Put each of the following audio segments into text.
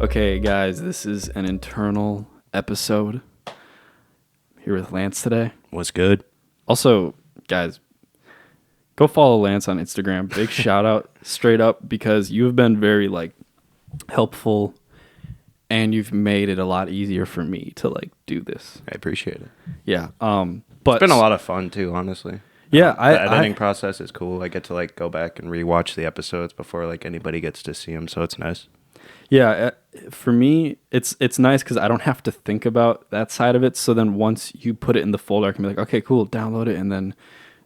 Okay, guys, this is an internal episode. Here with Lance today. What's good? Also, guys, go follow Lance on Instagram. Big shout out straight up because you've been very helpful and you've made it a lot easier for me to do this. I appreciate it. Yeah. But it's been a lot of fun too, honestly. Yeah, the editing process is cool. I get to go back and rewatch the episodes before anybody gets to see them, so it's nice. Yeah, for me, it's nice because I don't have to think about that side of it. So then once you put it in the folder, I can be like, okay, cool, download it, and then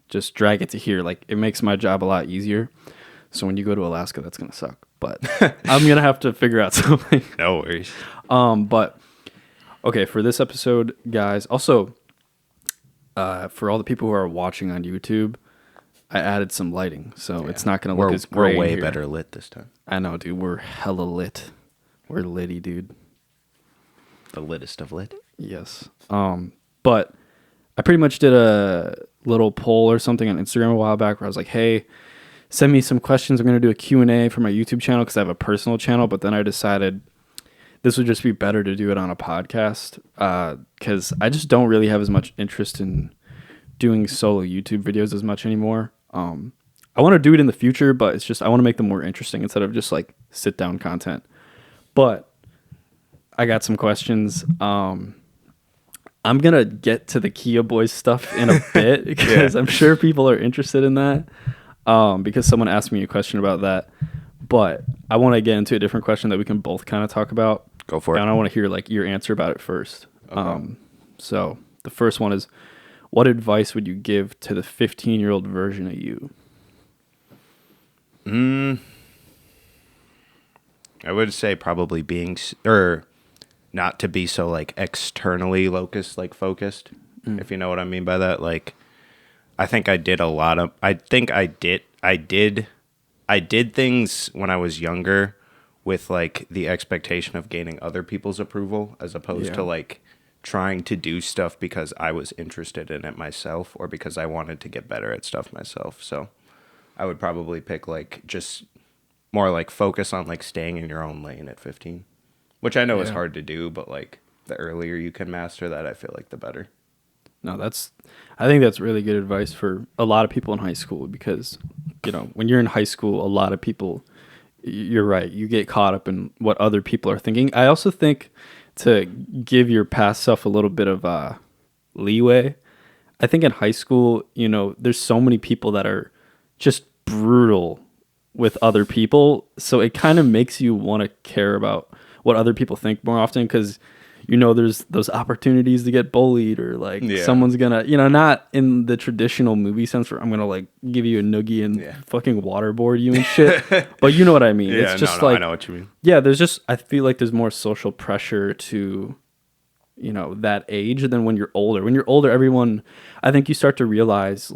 just drag it to here. It makes my job a lot easier. So when you go to Alaska, that's gonna suck. But I'm gonna have to figure out something. No worries. But okay, for this episode, guys. Also, for all the people who are watching on YouTube, I added some lighting, so it's not going to look as great. We're way here. better lit this time. I know, dude. We're hella lit. We're litty, dude. The littest of lit. Yes. But I pretty much did a little poll or something on Instagram a while back where I was like, hey, send me some questions. I'm going to do a Q&A for my YouTube channel because I have a personal channel, but then I decided this would just be better to do it on a podcast because I just don't really have as much interest in doing solo YouTube videos as much anymore. I want to do it in the future, but it's just I want to make them more interesting instead of just sit down content. But I got some questions. I'm gonna get to the Kia Boys stuff in a bit because I'm sure people are interested in that. Because someone asked me a question about that, but I want to get into a different question that we can both kind of talk about. Go for it. And I want to hear your answer about it first. Okay. So the first one is, what advice would you give to the 15-year-old version of you? I would say probably not to be so externally focused, if you know what I mean by that. I think I did I did things when I was younger with the expectation of gaining other people's approval as opposed to trying to do stuff because I was interested in it myself or because I wanted to get better at stuff myself. So I would probably pick just more focus on staying in your own lane at 15, which I know is hard to do, but the earlier you can master that, I feel the better. No, I think that's really good advice for a lot of people in high school because, when you're in high school, a lot of people, you're right, you get caught up in what other people are thinking. I also think to give your past self a little bit of leeway. I think in high school, there's so many people that are just brutal with other people. So it kind of makes you want to care about what other people think more often because, there's those opportunities to get bullied or someone's gonna, not in the traditional movie sense where I'm gonna give you a noogie and fucking waterboard you and shit. But you know what I mean? Yeah, it's just I know what you mean. Yeah, I feel like there's more social pressure to, that age than when you're older. When you're older, I think you start to realize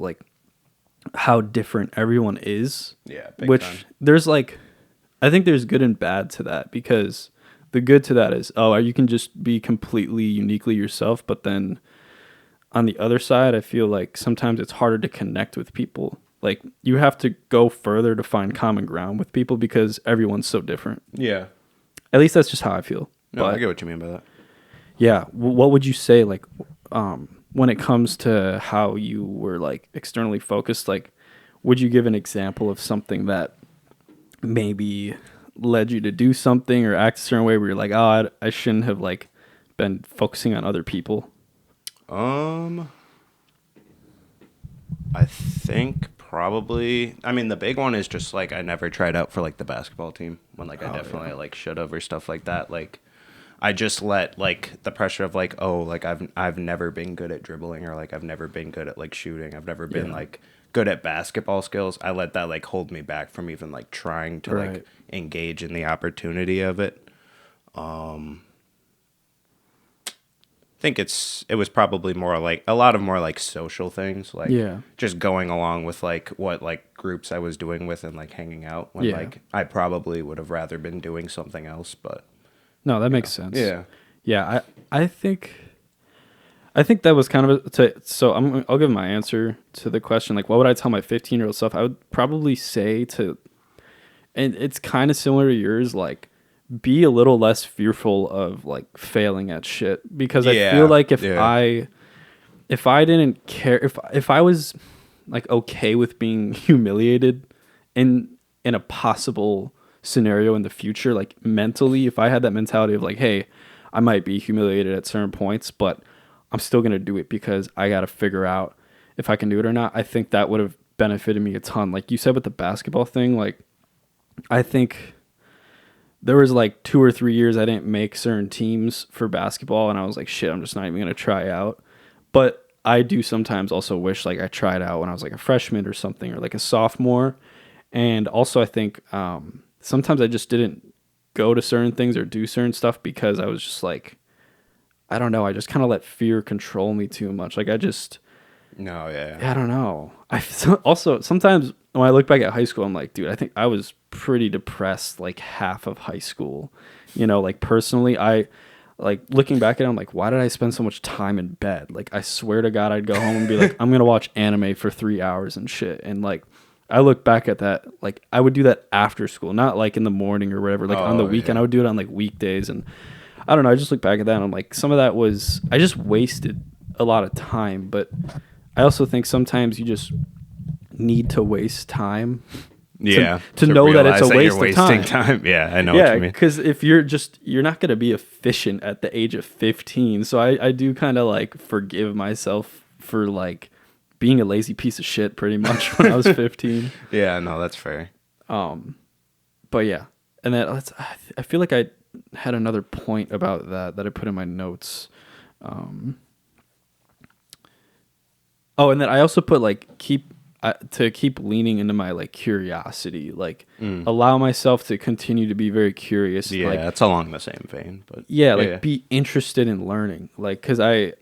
how different everyone is. Yeah, big which time. There's I think there's good and bad to that because the good to that is, you can just be completely uniquely yourself. But then on the other side, I feel sometimes it's harder to connect with people. You have to go further to find common ground with people because everyone's so different. Yeah. At least that's just how I feel. No, I get what you mean by that. Yeah. What would you say, when it comes to how you were externally focused, would you give an example of something that maybe led you to do something or act a certain way where you're I shouldn't have been focusing on other people? I think probably, the big one is just I never tried out for the basketball team when I definitely should have or stuff like that. I just let the pressure of I've never been good at dribbling or I've never been good at shooting. I've never been good at basketball skills. I let that hold me back from even trying to engage in the opportunity of it. I think it was probably more a lot of more social things, just going along with what groups I was doing with and hanging out when I probably would have rather been doing something else, but no, that makes sense. Yeah. I think that was kind of so I'll give my answer to the question. What would I tell my 15-year-old self? I would probably say and it's kind of similar to yours, be a little less fearful of like failing at shit, because I feel Yeah. like Yeah. if I didn't care, if I was like okay with being humiliated in a possible scenario in the future, like mentally, if I had that mentality of like, hey, I might be humiliated at certain points, but I'm still gonna do it because I gotta figure out if I can do it or not. I think that would have benefited me a ton. Like you said with the basketball thing, like I think there was like 2 or 3 years I didn't make certain teams for basketball, and I was like, shit, I'm just not even gonna try out. But I do sometimes also wish like I tried out when I was like a freshman or something, or like a sophomore. And also I think sometimes I just didn't go to certain things or do certain stuff because I was just like, I don't know, I just kind of let fear control me too much. Like I just, No, yeah. I don't know. Also sometimes when I look back at high school, I'm like, dude, I think I was pretty depressed like half of high school. You know, like personally, I like looking back at it, I'm like, why did I spend so much time in bed? Like, I swear to God, I'd go home and be like, I'm gonna watch anime for 3 hours and shit. And like, I look back at that, like I would do that after school, not like in the morning or whatever. Like on the Oh, weekend, I yeah. would do it on like weekdays, and I don't know. I just look back at that and I'm like, some of that was I just wasted a lot of time. But I also think sometimes you just need to waste time Yeah. to know that it's realize a you're waste of wasting time. Yeah, I know what Yeah, you mean. because if you're not going to be efficient at the age of 15. So I do kind of like forgive myself for like being a lazy piece of shit pretty much when I was 15. Yeah, no, that's fair. But yeah, and then I feel like I had another point about that I put in my notes. Oh, and then I also put like to keep leaning into my like curiosity, like allow myself to continue to be very curious. Yeah, Like, it's along the same vein, but yeah, like be interested in learning. Like, cause I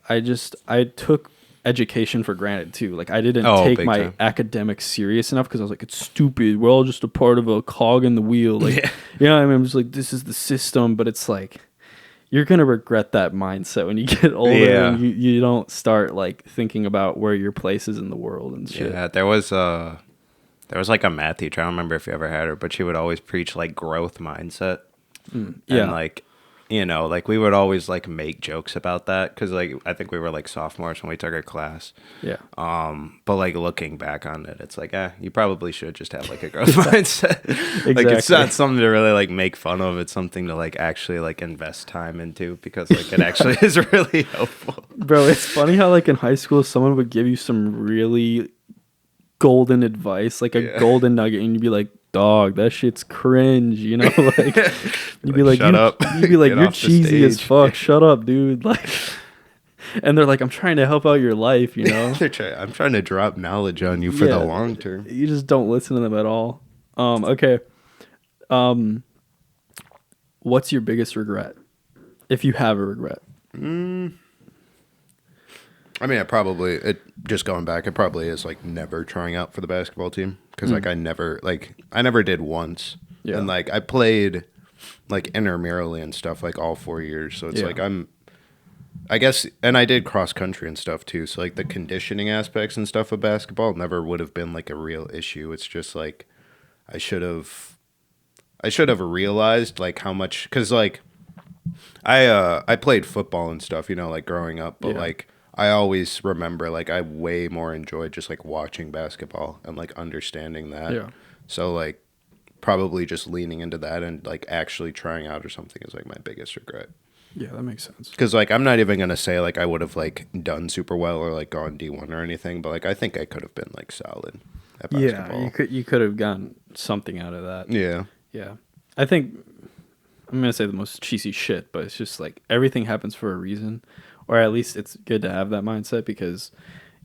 took education for granted too. Like I didn't Oh, take big my time. academics serious enough because I was like, it's stupid. We're all just a part of a cog in the wheel. Like, Yeah. you know what I mean? I'm just like, this is the system, but it's like, you're gonna regret that mindset when you get older Yeah. and you don't start like thinking about where your place is in the world and shit. Yeah, there was like a math teacher. I don't remember if you ever had her, but she would always preach like growth mindset. And Yeah. like, you know, like we would always like make jokes about that because like I think we were like sophomores when we took her class. Yeah. But like looking back on it, it's like, you probably should just have like a growth mindset. Like it's Exactly. not something to really like make fun of. It's something to like actually like invest time into because like it actually is really helpful. Bro, it's funny how like in high school someone would give you some really golden advice, like a Yeah. golden nugget, and you'd be like, dog, that shit's cringe, you know? Like you'd be like, Shut up. You'd be like, Get you're off the cheesy as stage. fuck. Shut up, dude. Like, and they're like, I'm trying to help out your life, you know? I'm trying to drop knowledge on you for Yeah. the long term. You just don't listen to them at all. Okay. What's your biggest regret? If you have a regret. I mean, just going back, it probably is like never trying out for the basketball team because like I never did once. Yeah. And like I played like intramurally and stuff like all 4 years. So it's Yeah. like I guess, and I did cross country and stuff too. So like the conditioning aspects and stuff of basketball never would have been like a real issue. It's just like I should have realized like how much, because like I played football and stuff, you know, like growing up, but Yeah. like I always remember like I way more enjoyed just like watching basketball and like understanding that. Yeah. So like probably just leaning into that and like actually trying out or something is like my biggest regret. Yeah, that makes sense. Because like I'm not even gonna say like I would have like done super well or like gone D1 or anything, but like I think I could have been like solid at basketball. Yeah, you could have gotten something out of that. Yeah. Yeah. I think I'm going to say the most cheesy shit, but it's just like everything happens for a reason, or at least it's good to have that mindset, because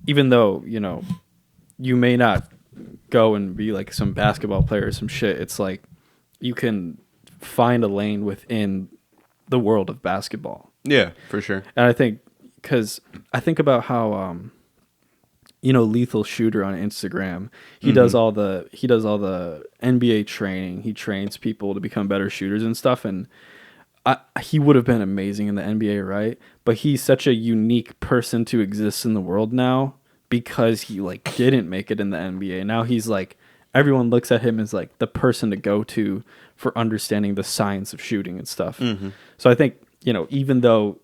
even though, you know, you may not go and be like some basketball player or some shit, it's like you can find a lane within the world of basketball. Yeah, for sure. And I think, because I think about how you know, Lethal Shooter on Instagram, he does all the NBA training. He trains people to become better shooters and stuff, and he would have been amazing in the NBA, right? But he's such a unique person to exist in the world now because he like didn't make it in the NBA. Now he's like everyone looks at him as like the person to go to for understanding the science of shooting and stuff. So I think, you know, even though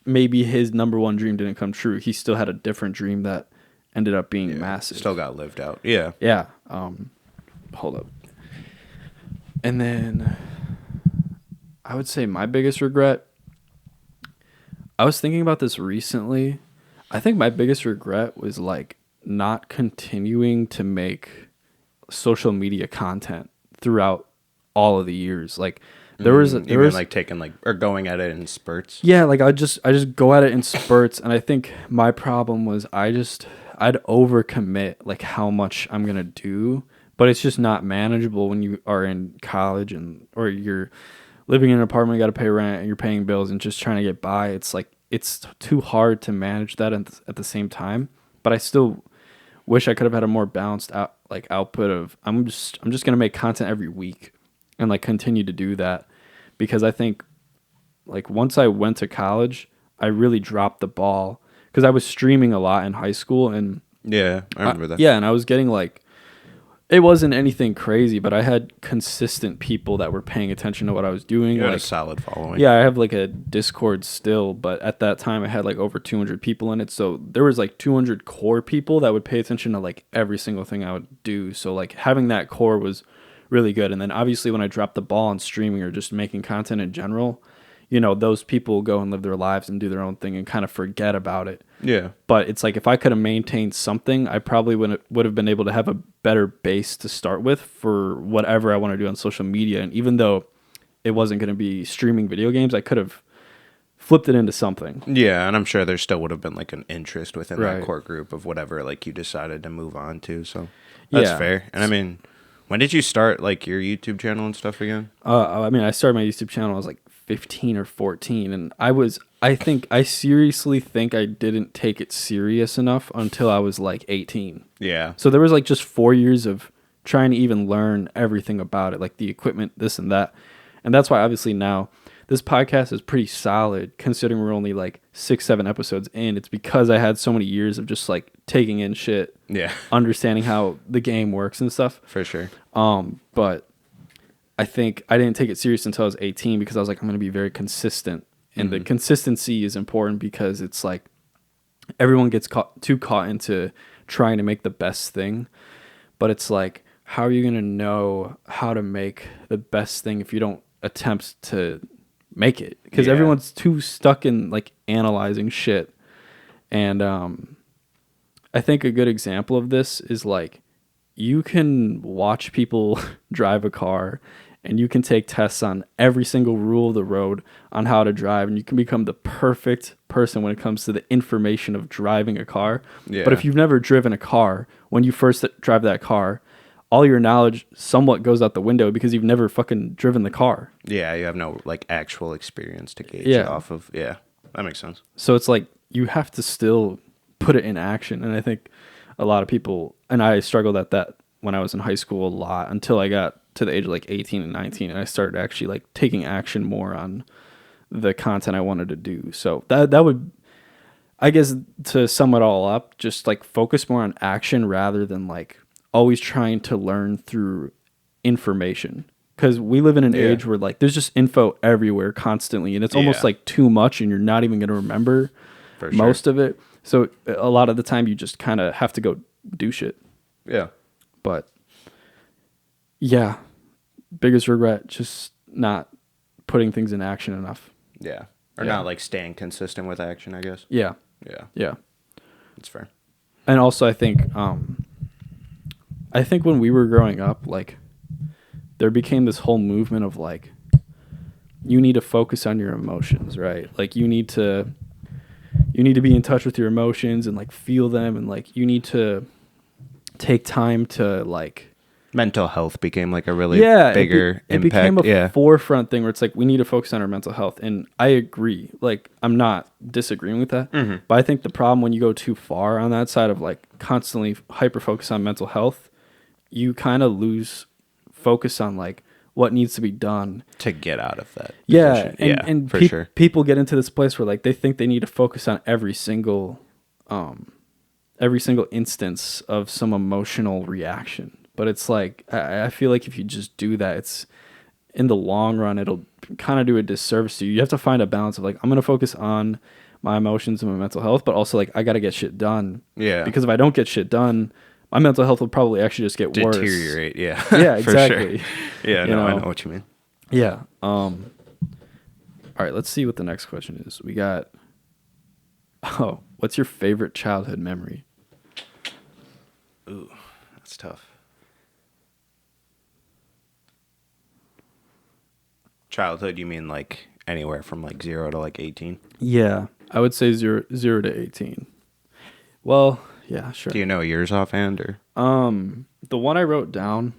maybe his number one dream didn't come true, he still had a different dream that ended up being massive. Still got lived out. Yeah. Yeah. Hold up. And then I would say my biggest regret, I was thinking about this recently. I think my biggest regret was like not continuing to make social media content throughout all of the years. Like there was like taking like or going at it in spurts. Yeah, like I just go at it in spurts, and I think my problem was I'd overcommit like how much I'm gonna do, but it's just not manageable when you are in college or you're living in an apartment, you got to pay rent, and you're paying bills and just trying to get by. It's like it's too hard to manage that at the same time. But I still wish I could have had a more balanced output of I'm just gonna make content every week and like continue to do that, because I think like once I went to college, I really dropped the ball because I was streaming a lot in high school, and Yeah, I remember that. yeah, and I was getting like, it wasn't anything crazy, but I had consistent people that were paying attention to what I was doing. You had like a solid following. Yeah, I have like a Discord still, but at that time I had like over 200 people in it. So there was like 200 core people that would pay attention to like every single thing I would do. So like having that core was really good. And then obviously when I dropped the ball on streaming or just making content in general, you know, those people go and live their lives and do their own thing and kind of forget about it. Yeah. But it's like if I could have maintained something, I probably would have been able to have a better base to start with for whatever I want to do on social media. And even though it wasn't going to be streaming video games, I could have flipped it into something. Yeah, and I'm sure there still would have been like an interest within Right. that core group of whatever like you decided to move on to. So that's Yeah. fair. And I mean, when did you start like your YouTube channel and stuff again? I mean, I started my YouTube channel, I was like 15 or 14, and I seriously think I didn't take it serious enough until I was like 18. Yeah. So there was like just 4 years of trying to even learn everything about it, like the equipment, this and that. And that's why obviously now this podcast is pretty solid considering we're only like 6-7 episodes in. It's because I had so many years of just like taking in shit, Yeah. understanding how the game works and stuff. For sure. But I think I didn't take it serious until I was 18 because I was like, I'm going to be very consistent. And the consistency is important because it's like everyone gets too caught into trying to make the best thing. But it's like, how are you going to know how to make the best thing if you don't attempt to make it? Because everyone's too stuck in like analyzing shit. And I think a good example of this is like you can watch people drive a car and you can take tests on every single rule of the road on how to drive, and you can become the perfect person when it comes to the information of driving a car. Yeah. But if you've never driven a car, when you first drive that car, all your knowledge somewhat goes out the window because you've never fucking driven the car. Yeah, you have no like actual experience to gauge off of. Yeah, that makes sense. So it's like you have to still put it in action. And I think a lot of people, and I struggled at that when I was in high school a lot until I got to the age of like 18 and 19, and I started actually like taking action more on the content I wanted to do. So that would, I guess, to sum it all up, just like focus more on action rather than like always trying to learn through information. Because we live in an age where like there's just info everywhere constantly, and it's almost like too much, and you're not even going to remember most of it. So a lot of the time you just kind of have to go do shit. Yeah. But yeah, biggest regret, just not putting things in action enough. Yeah. Or not like staying consistent with action, I guess. Yeah. Yeah. Yeah. That's fair. And also I think when we were growing up, like there became this whole movement of like you need to focus on your emotions, right? Like you need to be in touch with your emotions and like feel them, and like you need to take time to like Mental health became like a really bigger it impact. became a forefront thing where it's like we need to focus on our mental health. And I agree. Like I'm not disagreeing with that. But I think the problem when you go too far on that side of like constantly hyper focus on mental health, you kind of lose focus on like what needs to be done to get out of that. Yeah, position. and for sure. People get into this place where like they think they need to focus on every single instance of some emotional reaction. But it's like I feel like if you just do that, it's in the long run it'll kind of do a disservice to you. You have to find a balance of like I'm gonna focus on my emotions and my mental health, but also like I gotta get shit done. Yeah. Because if I don't get shit done, my mental health will probably actually just get worse. Deteriorate. Yeah. Yeah, For exactly. sure. Yeah. No, I know what you mean. Yeah. All right, let's see what the next question is. We got what's your favorite childhood memory? Ooh, that's tough. Childhood, you mean like anywhere from like 0 to like 18? Yeah, I would say 0 to 18. Well, yeah, sure. Do you know yours offhand or? The one I wrote down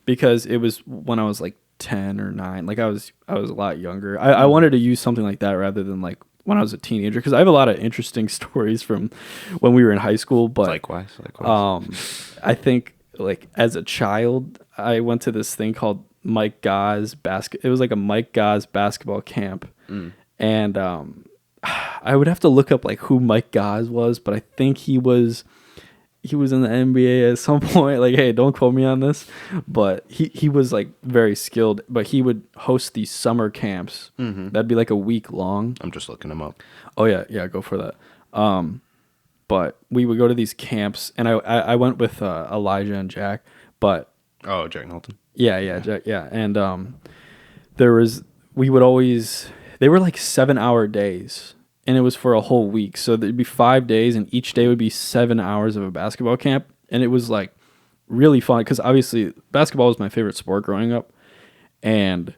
because it was when I was like 10 or 9. Like I was a lot younger. I wanted to use something like that rather than like when I was a teenager because I have a lot of interesting stories from when we were in high school. But Likewise. I think like as a child, I went to this thing called Mike Gauze basket. It was like a Mike Gauze basketball camp, and I would have to look up like who Mike Gauze was, but I think he was in the NBA at some point. Like, hey, don't quote me on this, but he was like very skilled. But he would host these summer camps. That'd be like a week long. I'm just looking them up. Oh yeah, go for that. But we would go to these camps, and I went with Elijah and Jack. But Oh, Jack Knowlton. yeah, Jack, yeah, and they were like 7-hour days, and it was for a whole week. So there'd be 5 days, and each day would be 7 hours of a basketball camp, and it was like really fun because obviously basketball was my favorite sport growing up, and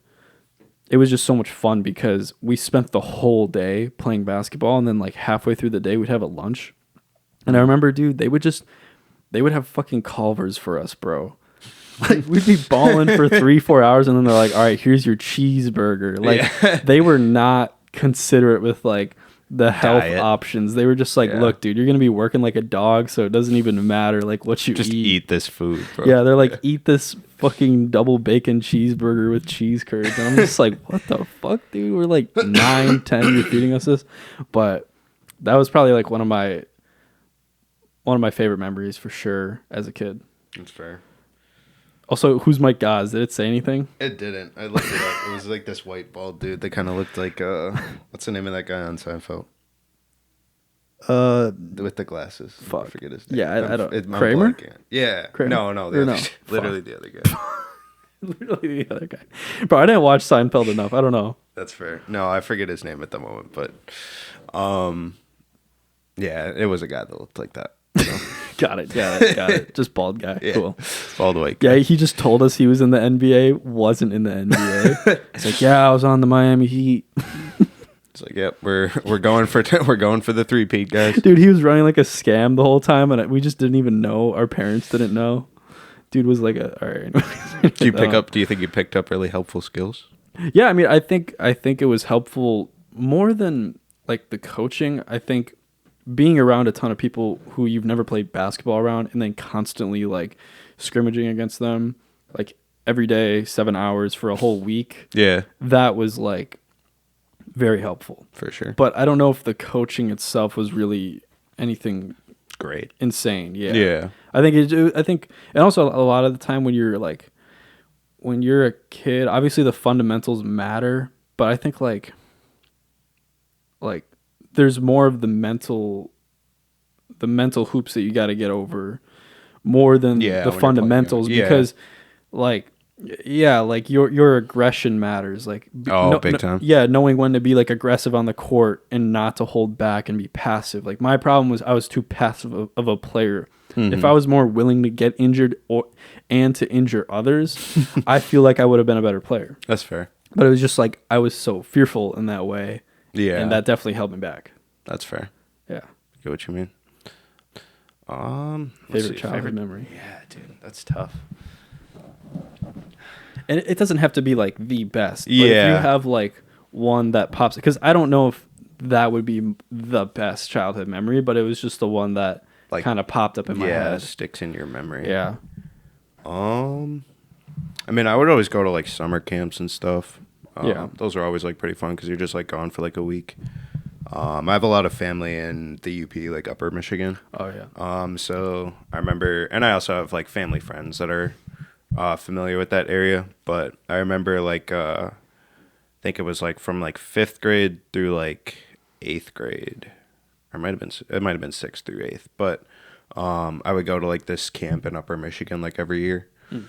it was just so much fun because we spent the whole day playing basketball, and then like halfway through the day we'd have a lunch. And I remember, dude, they would have fucking Culvers for us, bro. Like we'd be balling for 3-4 hours, and then they're like, "All right, here's your cheeseburger." Like they were not considerate with like the health Diet. options. They were just like, "Look, dude, you're gonna be working like a dog, so it doesn't even matter like what you Just eat this food, bro. Yeah, they're like, eat this fucking double bacon cheeseburger with cheese curds. And I'm just like, what the fuck, dude? We're like 9, 10, you're feeding us this. But that was probably like one of my favorite memories for sure as a kid. That's fair. Also, who's Mike Gauze? Did it say anything? It didn't. I looked it up. It was like this white bald dude that kind of looked like what's the name of that guy on Seinfeld? With the glasses. Fuck. I forget his name. Yeah, I don't. I'm Kramer? blanking. Yeah. Kramer? No. Literally the other guy. Literally the other guy. Bro, I didn't watch Seinfeld enough. I don't know. That's fair. No, I forget his name at the moment, but yeah, it was a guy that looked like that. So. Got it. Just bald guy. Yeah. Cool. Bald white guy. Yeah, he just told us he was in the NBA, wasn't in the NBA. He's like, yeah, I was on the Miami Heat. It's like, yep, we're going for the 3-peat, guys. Dude, he was running like a scam the whole time, and we just didn't even know. Our parents didn't know. Dude was like, all right. Do you think you picked up really helpful skills? Yeah, I mean, I think it was helpful more than like the coaching. I think being around a ton of people who you've never played basketball around, and then constantly like scrimmaging against them, like every day, 7 hours for a whole week. Yeah, that was like very helpful for sure. But I don't know if the coaching itself was really anything great, insane. Yeah. I think, and also a lot of the time when you're a kid, obviously the fundamentals matter, but I think like there's more of the mental hoops that you got to get over more than the fundamentals because like your aggression matters, like big time. Knowing when to be like aggressive on the court and not to hold back and be passive. Like my problem was I was too passive of a player. If I was more willing to get injured and to injure others, I feel like I would have been a better player. That's fair. But it was just like I was so fearful in that way. Yeah. And that definitely held me back. That's fair. Yeah. I get what you mean. Favorite childhood memory. Yeah, dude. That's tough. And it doesn't have to be like the best. But yeah. if you have like one that pops, because I don't know if that would be the best childhood memory, but it was just the one that like kind of popped up in my head. Yeah, sticks in your memory. Yeah. I mean, I would always go to like summer camps and stuff. Yeah. Those are always like pretty fun because you're just like gone for like a week. I have a lot of family in the UP, like Upper Michigan. Oh yeah. So I remember, and I also have like family friends that are familiar with that area. But I remember like I think it was like from like 5th grade through like 8th grade, or it might have been 6th through 8th. But I would go to like this camp in Upper Michigan like every year. And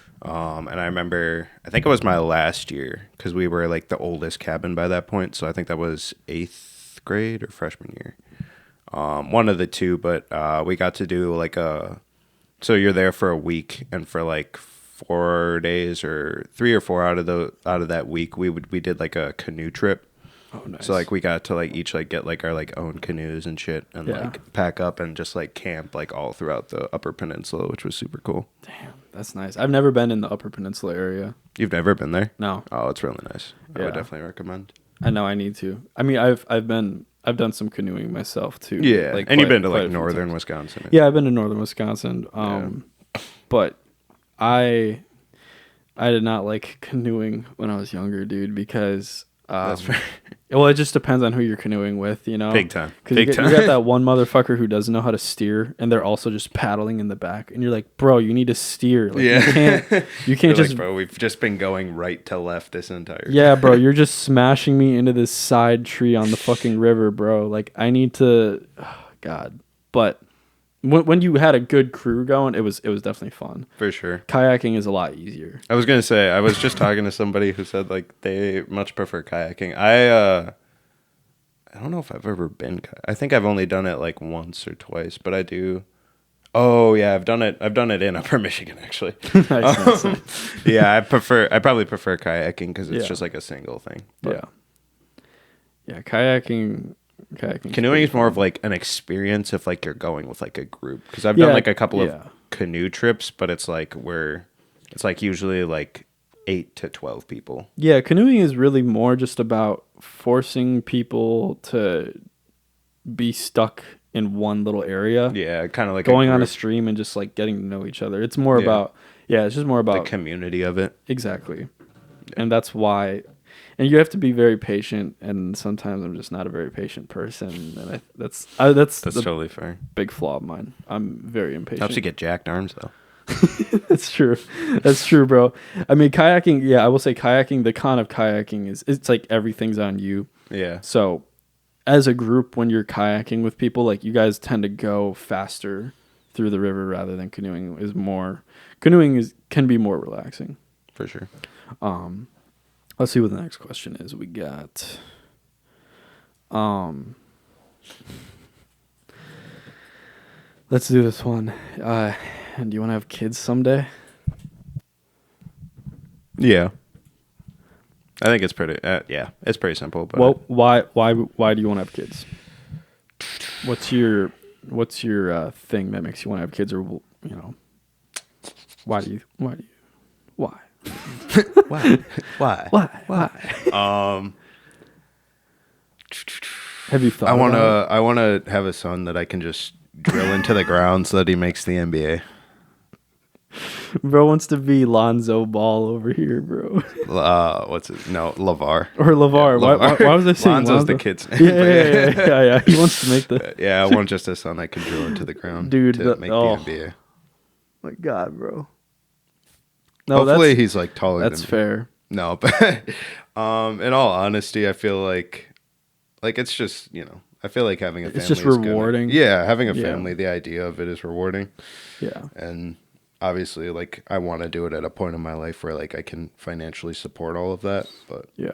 I remember, I think it was my last year because we were like the oldest cabin by that point. So I think that was 8th grade or freshman year. One of the two, but we got to do like so you're there for a week, and for like 4 days or 3 or 4 out of that week, we did like a canoe trip. Oh nice. So like we got to like each like get like our like own canoes and shit, and Yeah. like pack up and just like camp like all throughout the Upper Peninsula, which was super cool. Damn, that's nice. I've never been in the Upper Peninsula area. You've never been there? No. Oh, it's really nice. I Yeah. would definitely recommend. I know I need to. I mean, I've done some canoeing myself too. Yeah, Like and you've quite- been to quite a like few northern times. Wisconsin. Yeah, I've been to northern Wisconsin. But I did not like canoeing when I was younger, dude, because That's fair. well, it just depends on who you're canoeing with, you know. Big time. Because Big you time. got that one motherfucker who doesn't know how to steer, and they're also just paddling in the back, and you're like, bro, you need to steer. Like, Yeah. you can't You're just like, bro, we've just been going right to left this entire. yeah, bro, you're just smashing me into this side tree on the fucking river, bro. Like, I need to, oh, God. But when you had a good crew going, it was definitely fun. For sure. Kayaking is a lot easier. I was gonna say, I was just talking to somebody who said like they much prefer kayaking. I don't know if I've ever been. I think I've only done it like once or twice, but I do. Oh yeah, I've done it. I've done it in Upper Michigan actually. Nice. Yeah, I probably prefer kayaking because it's Yeah. just like a single thing. But Yeah, kayaking. canoeing is more of like an experience if like you're going with like a group. Because I've done like a couple of canoe trips, but it's like it's like usually like 8 to 12 people. Yeah, canoeing is really more just about forcing people to be stuck in one little area. Yeah, kind of like Going on a group. stream and just like getting to know each other. It's more Yeah. about it's just more The about community of it. exactly. And that's why and you have to be very patient, and sometimes I'm just not a very patient person, and that's That's the totally fair. big flaw of mine. I'm very impatient. Helps you get jacked arms though. That's true. That's true, bro. I mean, kayaking, I will say kayaking, the con of kayaking is it's like everything's on you. Yeah. So as a group, when you're kayaking with people, like you guys tend to go faster through the river rather than canoeing can be more relaxing. For sure. Let's see what the next question is. We got let's do this one. Do you want to have kids someday? Yeah. I think it's pretty. It's pretty simple. But Well, why do you want to have kids? What's your thing that makes you want to have kids, or you know, why? why? Have you thought? I about want to have a son that I can just drill into the ground so that he makes the NBA. it? Bro wants to be Lonzo Ball over here, bro, What's it? No, LeVar. or LeVar. LeVar. Why was I saying Lonzo's Lonzo? the kid's name. Yeah. He wants to make the. Yeah, I want just a son I can drill into the ground, Dude, to make the NBA. My God, bro. No, Hopefully, he's like taller. that's than me. fair. No, but in all honesty, I feel like it's just I feel like having a family. It's just is gonna- rewarding. yeah, having a Yeah. family, the idea of it is rewarding, Yeah. and obviously, like I want to do it at a point in my life where like I can financially support all of that. But Yeah.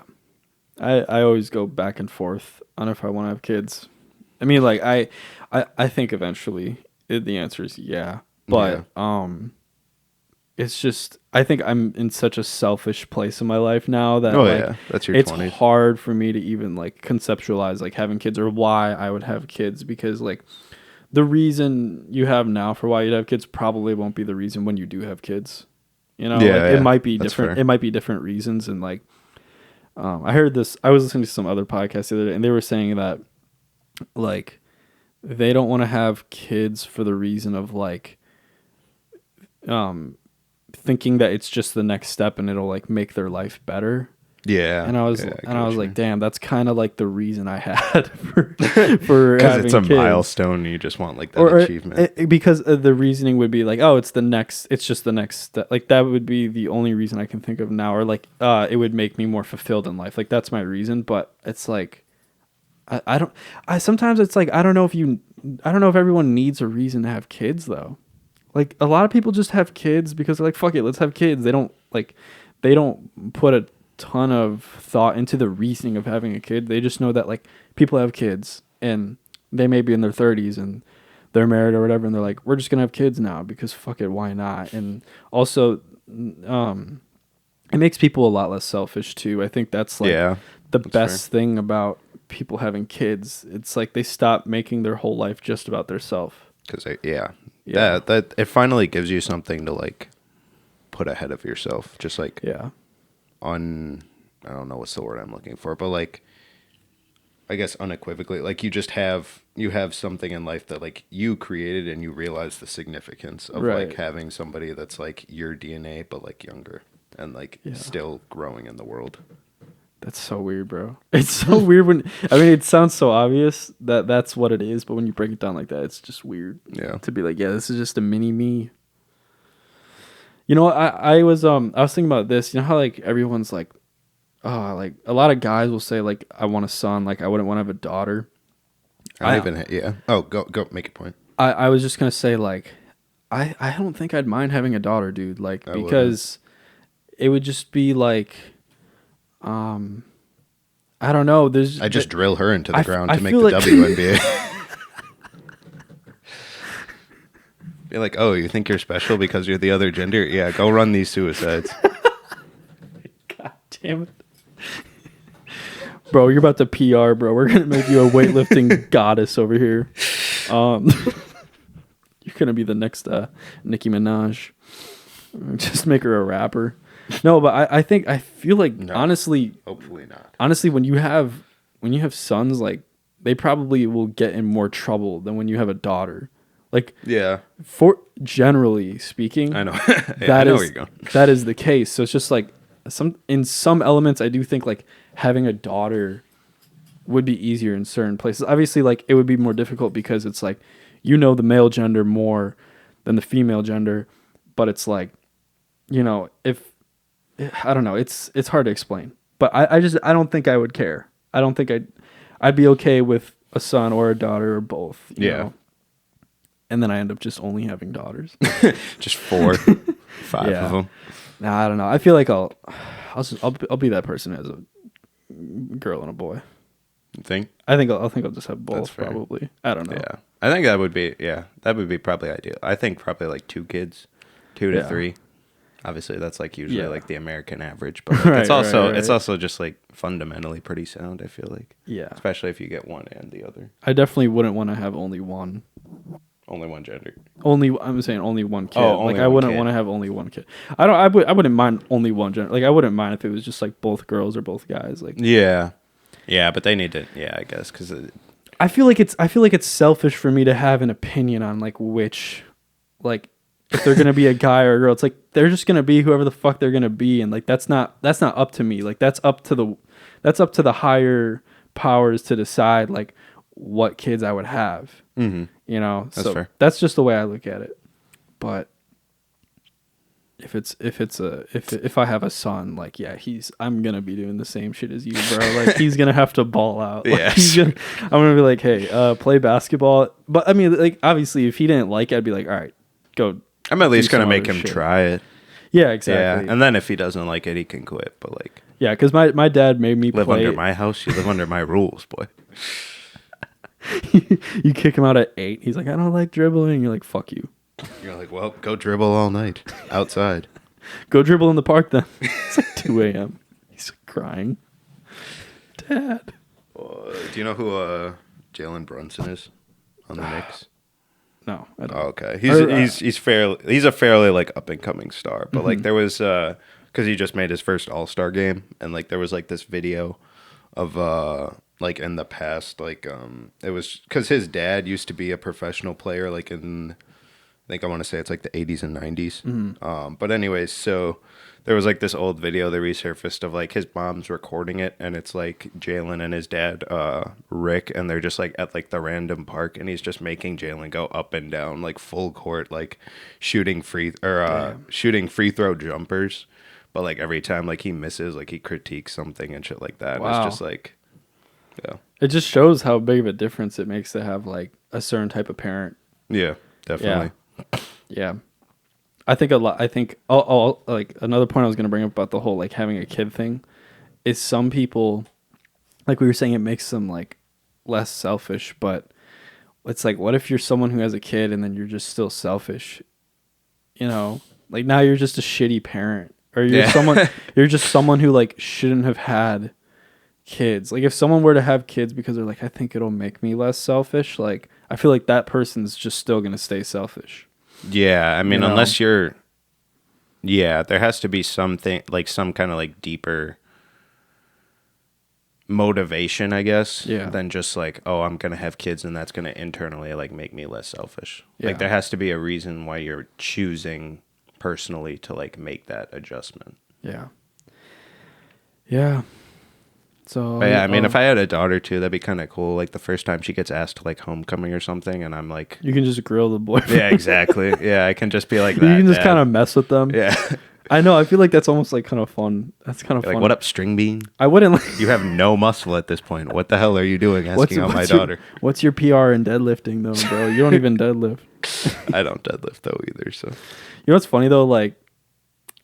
I always go back and forth on if I want to have kids. I mean, like I think eventually the answer is yeah. But it's just I think I'm in such a selfish place in my life now that that's your it's 20s. hard for me to even like conceptualize like having kids or why I would have kids, because like the reason you have now for why you'd have kids probably won't be the reason when you do have kids. You know, it might be that's different. fair. It might be different reasons. And like, I heard this, I was listening to some other podcast the other day, and they were saying that like, they don't want to have kids for the reason of like, thinking that it's just the next step and it'll like make their life better. Yeah. And I was yeah, and I was get like, you. damn, that's kind of like the reason I had for Because having it's a kids. milestone, you just want like that Or achievement. because the reasoning would be like, oh, it's just the next step. Like that would be the only reason I can think of now, or like it would make me more fulfilled in life. Like that's my reason. But it's like I don't. I sometimes it's like I don't know if everyone needs a reason to have kids though. Like a lot of people just have kids because they're like, fuck it, let's have kids. They don't put a ton of thought into the reasoning of having a kid. They just know that like people have kids and they may be in their 30s and they're married or whatever, and they're like, we're just gonna have kids now because fuck it, why not? And also, it makes people a lot less selfish too. I think that's like Yeah, the that's best thing about people having kids. It's like they stop making their whole life just about their self. because Yeah. that it finally gives you something to like put ahead of yourself. Just like Yeah. I don't know what's the word I'm looking for, but like I guess unequivocally, like you have something in life that like you created and you realize the significance of Right. like having somebody that's like your DNA but like younger and like Yeah. still growing in the world. That's so weird, bro. It's so weird it sounds so obvious that that's what it is, but when you break it down like that, it's just weird. Yeah. To be like, yeah, this is just a mini me. You know, I was thinking about this. You know how like everyone's like, like a lot of guys will say like I want a son, like I wouldn't want to have a daughter. I don't even yeah. Oh, go make a point. I was just gonna say like I don't think I'd mind having a daughter, dude. Like I wouldn't. because it would just be like I don't know. I just drill her into the ground I to make feel the like- WNBA. Be like, oh, you think you're special because you're the other gender? Yeah, go run these suicides. God damn it. Bro, you're about to PR, bro. We're gonna make you a weightlifting goddess over here. You're gonna be the next Nicki Minaj. Just make her a rapper. No, but I feel like No. honestly, Hopefully not. when you have sons, like they probably will get in more trouble than when you have a daughter. Like Yeah, for generally speaking, I know. that I know is where you're going. that is the case. So it's just like in some elements, I do think like having a daughter would be easier in certain places. Obviously, like it would be more difficult because it's like the male gender more than the female gender, but it's like if I don't know, it's hard to explain. But I don't think I would care. I don't think I'd be okay with a son or a daughter or both. You know? And then I end up just only having daughters. Just 4, 5 Yeah. of them. Nah, I don't know. I feel like I'll be that person as a girl and a boy. You think? I think I'll just have both fair. probably. I don't know. Yeah, I think that would be probably ideal. I think probably like 2 kids, 2 to Yeah. 3. Obviously, that's like usually Yeah. like the American average, but like, Right, it's also right. it's also just like fundamentally pretty sound. I feel like, Yeah. especially if you get one and the other, I definitely wouldn't want to have only one. only one gender. I'm saying only one kid. Oh, only like I one wouldn't kid. want to have only one kid. I wouldn't mind only one gender. Like I wouldn't mind if it was just like both girls or both guys. Like Yeah, but they need to. Yeah, I guess because I feel like it's selfish for me to have an opinion on like which, like if they're gonna be a guy or a girl. It's like they're just gonna be whoever the fuck they're gonna be, and like that's not up to me. Like that's up to the higher powers to decide like what kids I would have. mm-hmm. That's So fair. that's just the way I look at it. But if I have a son, like I'm gonna be doing the same shit as you, bro. Like he's gonna have to ball out. Like, Yes. I'm gonna be like, hey, play basketball. But I mean, like obviously, if he didn't like it, I'd be like, all right, go. I'm at least do gonna some make other him shit. try it. Yeah, exactly. Yeah, and then if he doesn't like it, he can quit. But like, Yeah, because my dad made me live play. under my house, you live under my rules, boy. You kick him out at 8. He's like, I don't like dribbling. You're like, fuck you. You're like, well, go dribble all night outside. Go dribble in the park then. It's like 2 a.m. He's crying. Dad. Do you know who Jalen Brunson is on the Knicks? No, I don't. Oh, okay. Or, He's a fairly like up and coming star, but like there was because he just made his first All-Star game, and like there was like this video of like in the past, like it was because his dad used to be a professional player, like in think I want to say it's like the 80s and 90s. But anyways, so there was like this old video that resurfaced of like his mom's recording it, and it's like Jalen and his dad, Rick, and they're just like at like the random park, and he's just making Jalen go up and down like full court, like shooting free throw jumpers. But like every time like he misses, like he critiques something and shit like that. Wow. And it's just like, yeah. It just shows how big of a difference it makes to have like a certain type of parent. Yeah, definitely. Yeah. I think a lot. I think all like another point I was going to bring up about the whole like having a kid thing is some people, like we were saying, it makes them like less selfish. But it's like, what if you're someone who has a kid and then you're just still selfish? You know, like now you're just a shitty parent, or you're you're just someone who like shouldn't have had kids. Like if someone were to have kids because they're like, I think it'll make me less selfish. Like I feel like that person's just still going to stay selfish. Yeah, I mean, You know? unless you're, yeah, there has to be something like some kind of like deeper motivation, I guess, than just like, oh, I'm gonna have kids and that's gonna internally like make me less selfish. Yeah. Like there has to be a reason why you're choosing personally to like make that adjustment. Yeah. So But yeah, I mean, if I had a daughter too, that'd be kind of cool. Like the first time she gets asked to like homecoming or something, and I'm like, you can just grill the boyfriend. yeah, exactly. Yeah, I can just be like that. You can just kind of mess with them. Yeah. I know. I feel like that's almost like kind of fun. That's kind of Like, fun. what up, string bean? I wouldn't. Like, You have no muscle at this point. What the hell are you doing asking out my daughter? What's your PR in deadlifting though, bro? You don't even deadlift. I don't deadlift though either. So You know what's funny though? Like,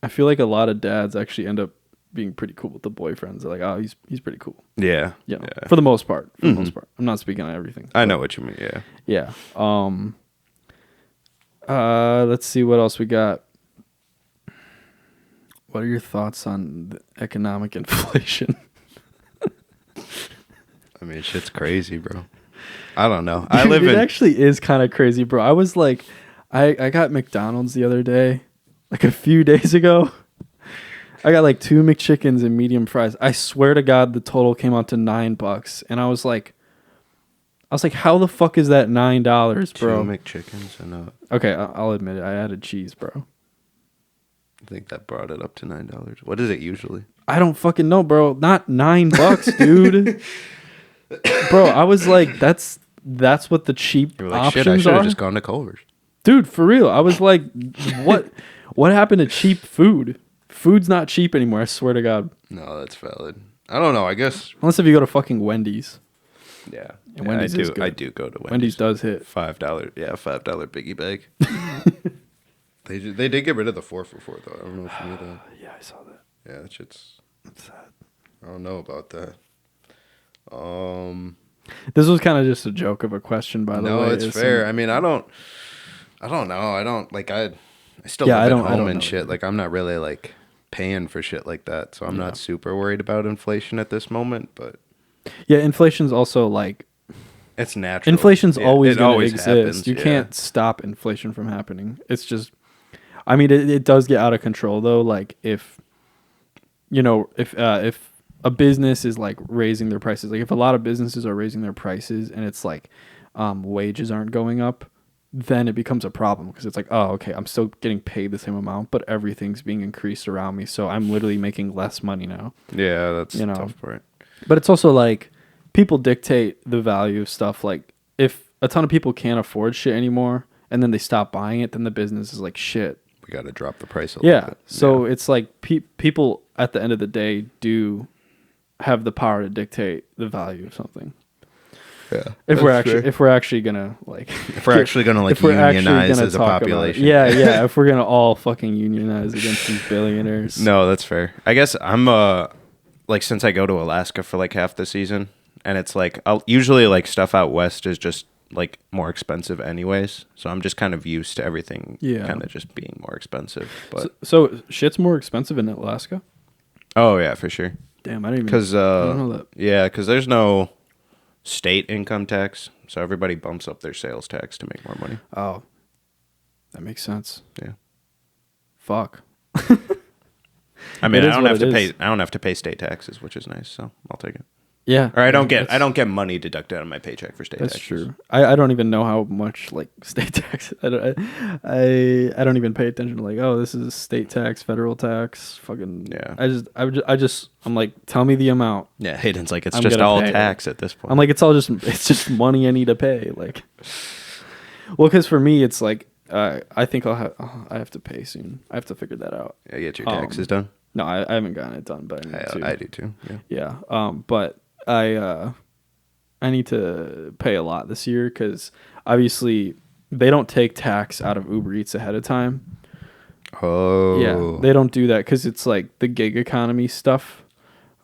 I feel like a lot of dads actually end up being pretty cool with the boyfriends. They're like, oh, he's pretty cool. Yeah. You know, for the most part. For the most part. I'm not speaking on everything. I know what you mean. Yeah. Yeah. Let's see what else we got. What are your thoughts on the economic inflation? I mean, shit's crazy, bro. I don't know. It actually is kind of crazy, bro. I was like, I got McDonald's the other day, like a few days ago. I got like 2 McChickens and medium fries. I swear to God, the total came out to $9, and I was like, how the fuck is that $9, bro? 2 McChickens and Okay, I'll admit it. I added cheese, bro. I think that brought it up to $9. What is it usually? I don't fucking know, bro. Not $9, dude. Bro, I was like, that's what the cheap You were like, options shit, I should are. have just gone to Culver's. Dude, for real. I was like, what happened to cheap food? Food's not cheap anymore, I swear to God. No, that's valid. I don't know. I guess. Unless if you go to fucking Wendy's. Yeah. And Wendy's is good. I do go to Wendy's. Wendy's does hit. $5. Yeah, $5 biggie bag. They did get rid of the 4 for $4 though. I don't know if you knew that. Yeah, I saw that. Yeah, that shit's. That's sad. I don't know about that. This was kind of just a joke of a question, by the way. No, it's fair. I mean, I don't know. I still live at home and shit. Like, I'm not really like paying for shit like that, so I'm not super worried about inflation at this moment. But yeah, inflation's also like it's natural. Inflation's always going to exist. Happens, you can't stop inflation from happening. It's just, I mean, it does get out of control though. Like if a business is like raising their prices, like if a lot of businesses are raising their prices and it's like wages aren't going up, then it becomes a problem because it's like, oh, okay, I'm still getting paid the same amount, but everything's being increased around me. So I'm literally making less money now. Yeah, that's the tough part. But it's also like people dictate the value of stuff. Like if a ton of people can't afford shit anymore and then they stop buying it, then the business is like, shit, we got to drop the price a little bit. So it's like people at the end of the day do have the power to dictate the value of something. Yeah. If we're actually gonna like unionize as a population. If we're gonna all fucking unionize against these billionaires. No, that's fair. I guess I'm like, since I go to Alaska for like half the season, and it's like usually like stuff out west is just like more expensive anyways, so I'm just kind of used to everything kind of just being more expensive. But so shit's more expensive in Alaska? Oh yeah, for sure. Damn, I didn't even know that. Yeah, because there's no state income tax, so everybody bumps up their sales tax to make more money. Oh, that makes sense. Yeah. Fuck. I mean, I don't have to pay state taxes, which is nice, so I'll take it. Yeah. Or I don't that's- get money deducted out of my paycheck for state That's taxes. true. I don't even know how much like state tax. I don't even pay attention to like, oh, this is state tax, federal tax, fucking. Yeah. I'm like, tell me the amount. Yeah, Hayden's like, it's I'm just gonna all pay it. tax at this point. I'm like, it's just money I need to pay. Like, well, because for me, it's like, I think I have to pay soon. I have to figure that out. Yeah, get your taxes done. No, I haven't gotten it done, but I need to. I do too. Yeah. Yeah. But I need to pay a lot this year because obviously they don't take tax out of Uber Eats ahead of time. Oh. Yeah, they don't do that because it's like the gig economy stuff.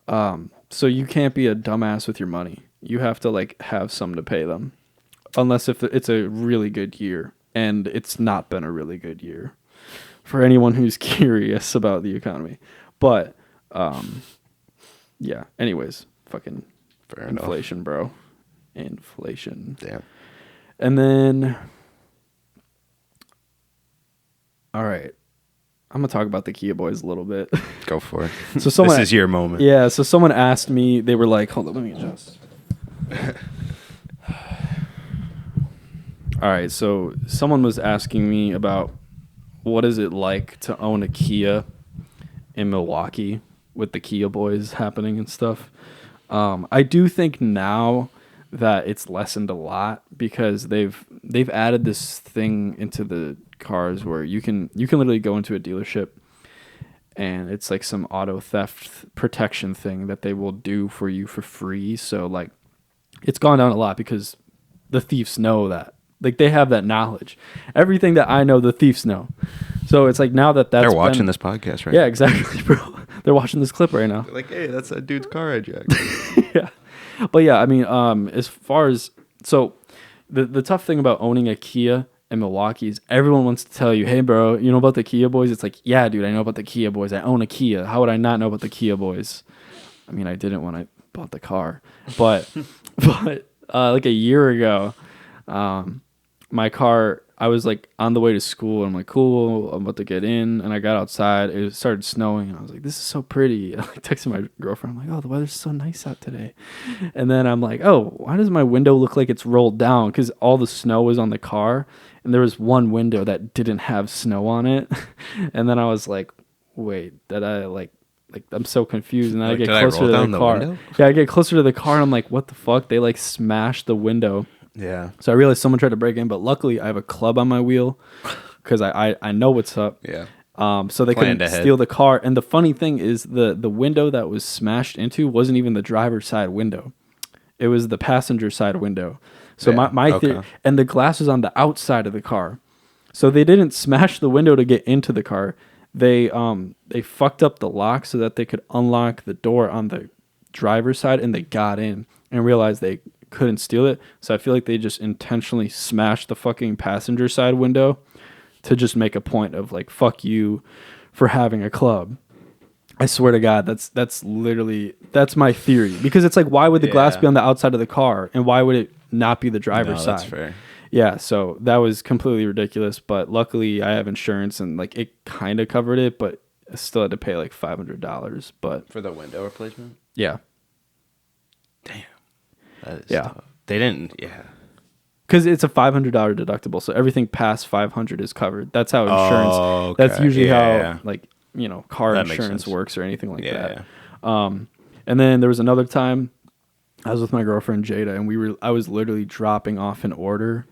So you can't be a dumbass with your money. You have to like have some to pay them, unless if it's a really good year, and it's not been a really good year for anyone who's curious about the economy. But yeah. Anyways, fucking Fair inflation, bro. Inflation. Damn. And then, all right, I'm gonna talk about the Kia boys a little bit. Go for it. So someone, This is your moment. yeah. So someone asked me. They were like, "Hold on, let me adjust." All right. So someone was asking me about what is it like to own a Kia in Milwaukee with the Kia boys happening and stuff. I do think now that it's lessened a lot because they've added this thing into the cars where you can literally go into a dealership and it's like some auto theft protection thing that they will do for you for free. So like it's gone down a lot because the thieves know that. Like they have that knowledge. Everything that I know, the thieves know. So it's like now that They're watching this podcast, right? Yeah, exactly, bro. They're watching this clip right now. They're like, hey, that's that dude's car I jacked. Yeah. But yeah, I mean, as far as so the tough thing about owning a Kia in Milwaukee is everyone wants to tell you, hey bro, you know about the Kia boys? It's like, yeah, dude, I know about the Kia boys. I own a Kia. How would I not know about the Kia boys? I mean, I didn't when I bought the car. But like a year ago, my car, I was like on the way to school and I'm like, cool, I'm about to get in, and I got outside, it started snowing and I was like, this is so pretty. I like texted my girlfriend, I'm like, oh, the weather's so nice out today. And then I'm like, oh, why does my window look like it's rolled down? Because all the snow was on the car and there was one window that didn't have snow on it. And then I was like, wait, did I like I'm so confused. And then Like, I get did I closer roll to down the the car. window? Yeah, I get closer to the car and I'm like, what the fuck? They like smashed the window. Yeah. So I realized someone tried to break in, but luckily I have a club on my wheel because I know what's up. Yeah. So they Planned couldn't ahead. steal the car. And the funny thing is the window that was smashed into wasn't even the driver's side window. It was the passenger side window. So Yeah, my okay. theory, and the glass was on the outside of the car. So they didn't smash the window to get into the car. They fucked up the lock so that they could unlock the door on the driver's side, and they got in and realized they couldn't steal it. So I feel like they just intentionally smashed the fucking passenger side window to just make a point of like, fuck you for having a club. I swear to God, that's literally my theory, because it's like, why would the glass Yeah. be on the outside of the car and why would it not be the driver's side? That's fair. Yeah, so that was completely ridiculous, but luckily I have insurance and like it kind of covered it, but I still had to pay like $500. But For the window replacement? yeah, Damn. That is Yeah. tough. They didn't, yeah. because it's a $500 deductible, so everything past 500 is covered. That's how insurance. Oh, okay. That's usually Yeah. how like car That makes insurance sense. works or anything like Yeah. that. And then there was another time I was with my girlfriend Jada, and I was literally dropping off an order.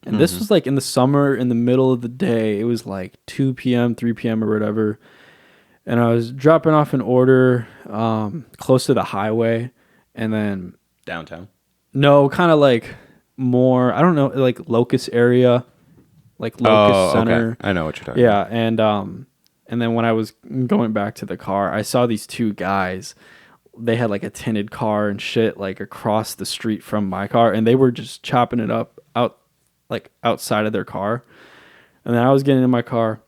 And this was like in the summer, in the middle of the day. It was like 2 p.m., 3 p.m. or whatever. And I was dropping off an order close to the highway. And then, Downtown. no, kind of like more, I don't know, like Locust area. Like Locust Center. Okay. I know what you're talking about. Yeah. And then when I was going back to the car, I saw these two guys. They had like a tinted car and shit like across the street from my car. And they were just chopping it up outside of their car. And then I was getting in my car.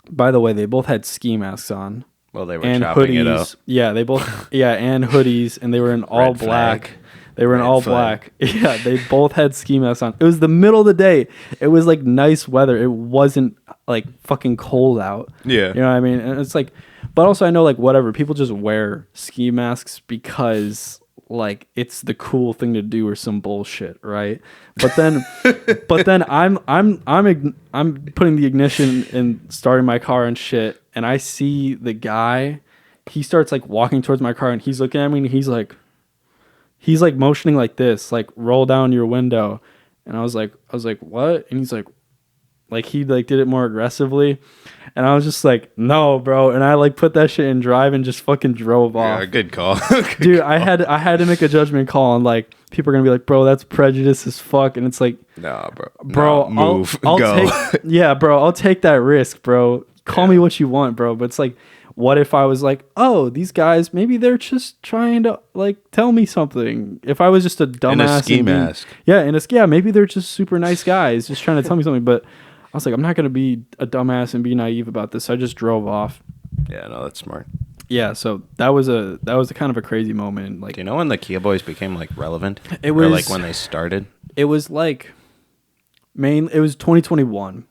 By the way, they both had ski masks on. Well, they were And chopping hoodies. it up. Yeah, they both and hoodies, and they were in all Red black. flag. They were in Red all flag. black. Yeah, they both had ski masks on. It was the middle of the day. It was like nice weather. It wasn't like fucking cold out. Yeah. You know what I mean? And it's like, but also I know like whatever, people just wear ski masks because like it's the cool thing to do or some bullshit, right? But then I'm putting the ignition and starting my car and shit, and I see the guy, he starts like walking towards my car and he's looking at me and he's like motioning like this, like roll down your window. And I was like, what? And he's like he like did it more aggressively. And I was just like, no, bro. And I like put that shit in drive and just fucking drove off. Yeah, good call. Dude, I had to make a judgment call, and like people are gonna be like, bro, that's prejudice as fuck. And it's like, Nah, bro, move, I'll go. yeah, bro, I'll take that risk, bro. Call me what you want, bro. But it's like, what if I was like, oh, these guys, maybe they're just trying to like tell me something. If I was just a dumbass, in a ski mask. Maybe they're just super nice guys, just trying to tell me something. But I was like, I'm not gonna be a dumbass and be naive about this. So I just drove off. Yeah, no, that's smart. Yeah, so that was a kind of a crazy moment. Like, do you know when the Kia Boys became like relevant? It was or like when they started. It was like it was 2021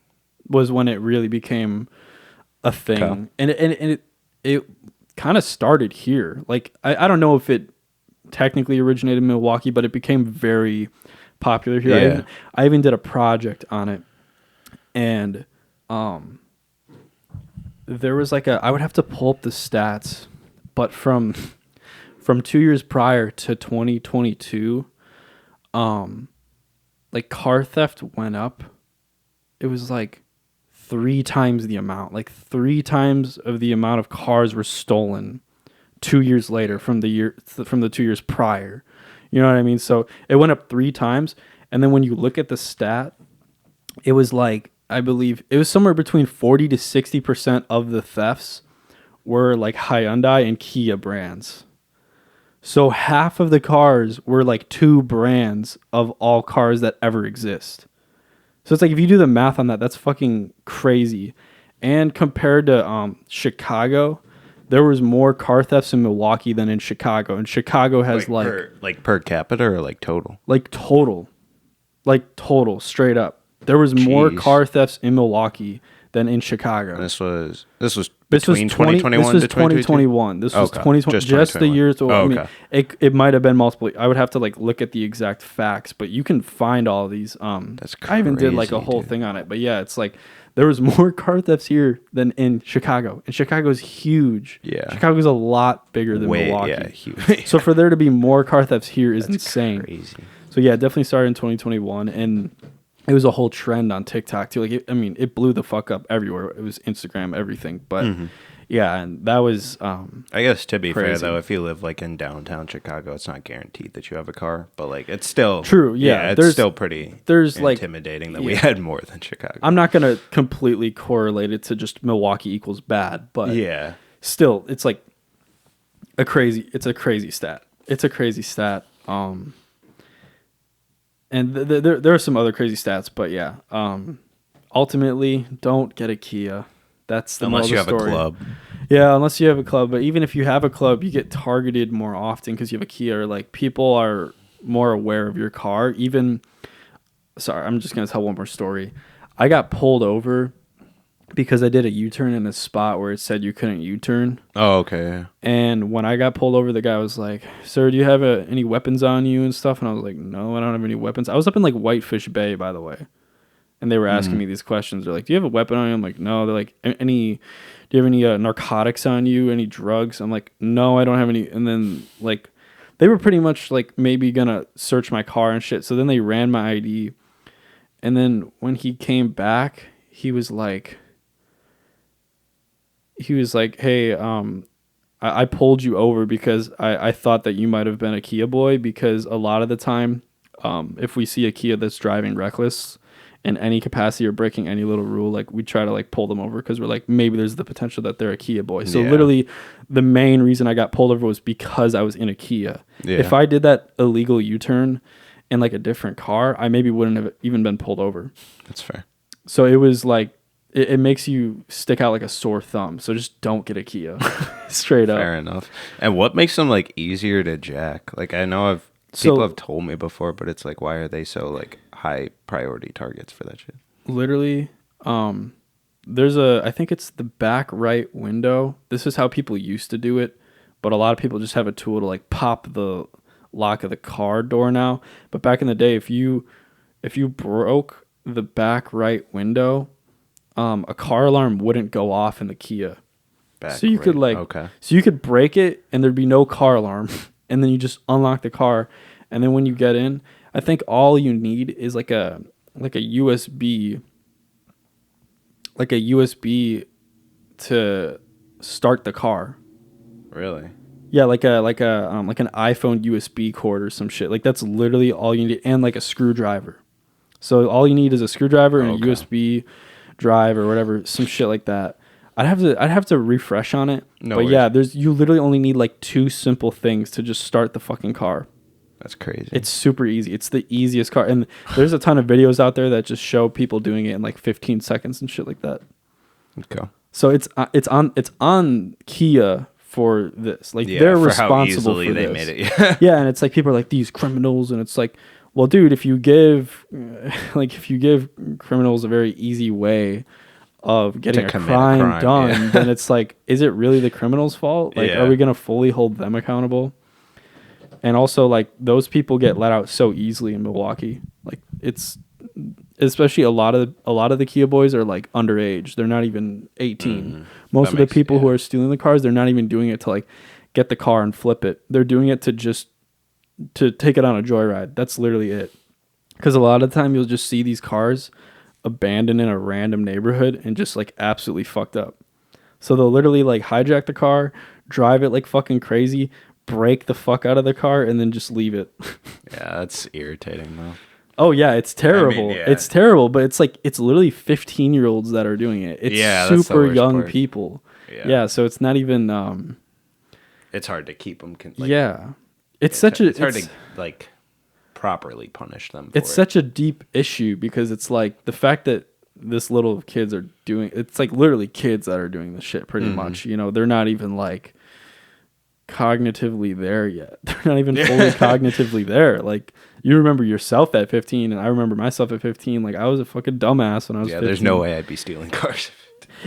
was when it really became a thing, Okay. and it kind of started here. Like I don't know if it technically originated in Milwaukee, but it became very popular here. Yeah. I even did a project on it, and there was like I would have to pull up the stats, but from 2 years prior to 2022, like car theft went up. It was like 3 times the amount. Like 3 times of the amount of cars were stolen 2 years later from the 2 years prior. You know what I mean? So it went up 3 times, and then when you look at the stat, it was like, I believe it was somewhere between 40 to 60% of the thefts were like Hyundai and Kia brands. So half of the cars were like 2 brands of all cars that ever exist. So it's like, if you do the math on that, that's fucking crazy. And compared to Chicago, there was more car thefts in Milwaukee than in Chicago. And Chicago has per capita or like total? like total, straight up. There was more car thefts in Milwaukee than in Chicago. And this was between 2021 This was to 2021. This was Okay. 2020. Just the years. To, I mean, okay. it might have been multiple. I would have to like look at the exact facts, but you can find all of these. That's I even did like a crazy, whole dude. thing on it. But yeah, it's like there was more car thefts here than in Chicago. And Chicago's huge. Yeah. Chicago's a lot bigger than Milwaukee. Yeah, huge. So for there to be more car thefts here is insane. Crazy. So yeah, it definitely started in 2021, and it was a whole trend on TikTok too. Like, it blew the fuck up everywhere. It was Instagram, everything. But yeah, and that was I guess to be fair crazy. though, if you live like in downtown Chicago, it's not guaranteed that you have a car, but like it's still true. Yeah, it's still pretty. there's intimidating that we had more than Chicago. I'm not gonna completely correlate it to just Milwaukee equals bad, but yeah, still, it's like a crazy stat. It's a crazy stat. And there are some other crazy stats, but yeah. Ultimately, don't get a Kia. That's the unless you have story. a club. Yeah, unless you have a club. But even if you have a club, you get targeted more often because you have a Kia. Or like, people are more aware of your car. Sorry, I'm just gonna tell one more story. I got pulled over because I did a U-turn in a spot where it said you couldn't U-turn. Oh, okay. Yeah. And when I got pulled over, the guy was like, "Sir, do you have any weapons on you and stuff?" And I was like, "No, I don't have any weapons." I was up in like Whitefish Bay, by the way. And they were asking me these questions. They're like, "Do you have a weapon on you?" I'm like, "No." They're like, do you have any narcotics on you? Any drugs?" I'm like, "No, I don't have any." And then like, they were pretty much like maybe gonna search my car and shit. So then they ran my ID. And then when he came back, he was like, "Hey, I pulled you over because I thought that you might have been a Kia boy, because a lot of the time, if we see a Kia that's driving reckless in any capacity or breaking any little rule, like we try to like pull them over because we're like, maybe there's the potential that they're a Kia boy." So Yeah. literally the main reason I got pulled over was because I was in a Kia. Yeah. If I did that illegal U-turn in like a different car, I maybe wouldn't have even been pulled over. That's fair. So it was like, it makes you stick out like a sore thumb. So just don't get a Kia. Straight up. Fair enough. And what makes them like easier to jack? Like I know So- people have told me before, but it's like, why are they so like high priority targets for that shit? Literally, there's I think it's the back right window. This is how people used to do it, but a lot of people just have a tool to like pop the lock of the car door now. But back in the day, if you broke the back right window, a car alarm wouldn't go off in the Kia. So you could so you could break it and there'd be no car alarm, and then you just unlock the car, and then when you get in, I think all you need is like a USB, to start the car. Really? Yeah, like an iPhone USB cord or some shit. Like that's literally all you need, and like a screwdriver. So all you need is a screwdriver and a USB drive or whatever, some shit like that. I'd have to refresh on it. No but worries. yeah, you literally only need like 2 simple things to just start the fucking car. That's crazy. It's super easy. It's the easiest car, and there's a ton of videos out there that just show people doing it in like 15 seconds and shit like that. Okay. So it's on Kia for this. Like they're for responsible how easily for they this. made it. Yeah, and it's like people are like these criminals, and it's like, well, dude, if you give criminals a very easy way of getting a crime done, then it's like, is it really the criminal's fault? Like, are we gonna fully hold them accountable? And also, like, those people get let out so easily in Milwaukee. Like, it's especially a lot of the Kia boys are like underage. They're not even 18. Mm-hmm. Most of the people who are stealing the cars, they're not even doing it to like get the car and flip it. They're doing it to take it on a joyride. That's literally it. Because a lot of the time you'll just see these cars abandoned in a random neighborhood and just like absolutely fucked up. So they'll literally like hijack the car, drive it like fucking crazy, break the fuck out of the car, and then just leave it. Yeah, that's irritating though. Oh yeah, it's terrible. It's terrible, but it's like it's literally 15-year-olds that are doing it. It's super young people. Yeah, so it's not even it's hard to keep them it's hard to like properly punish them for it's such a deep issue, because it's like the fact that this little kids are doing, it's like literally kids that are doing this shit pretty much, you know. They're not even like cognitively there yet. They're not even fully cognitively there. Like, you remember yourself at 15, and I remember myself at 15. Like, I was a fucking dumbass when I was 15. There's no way I'd be stealing cars.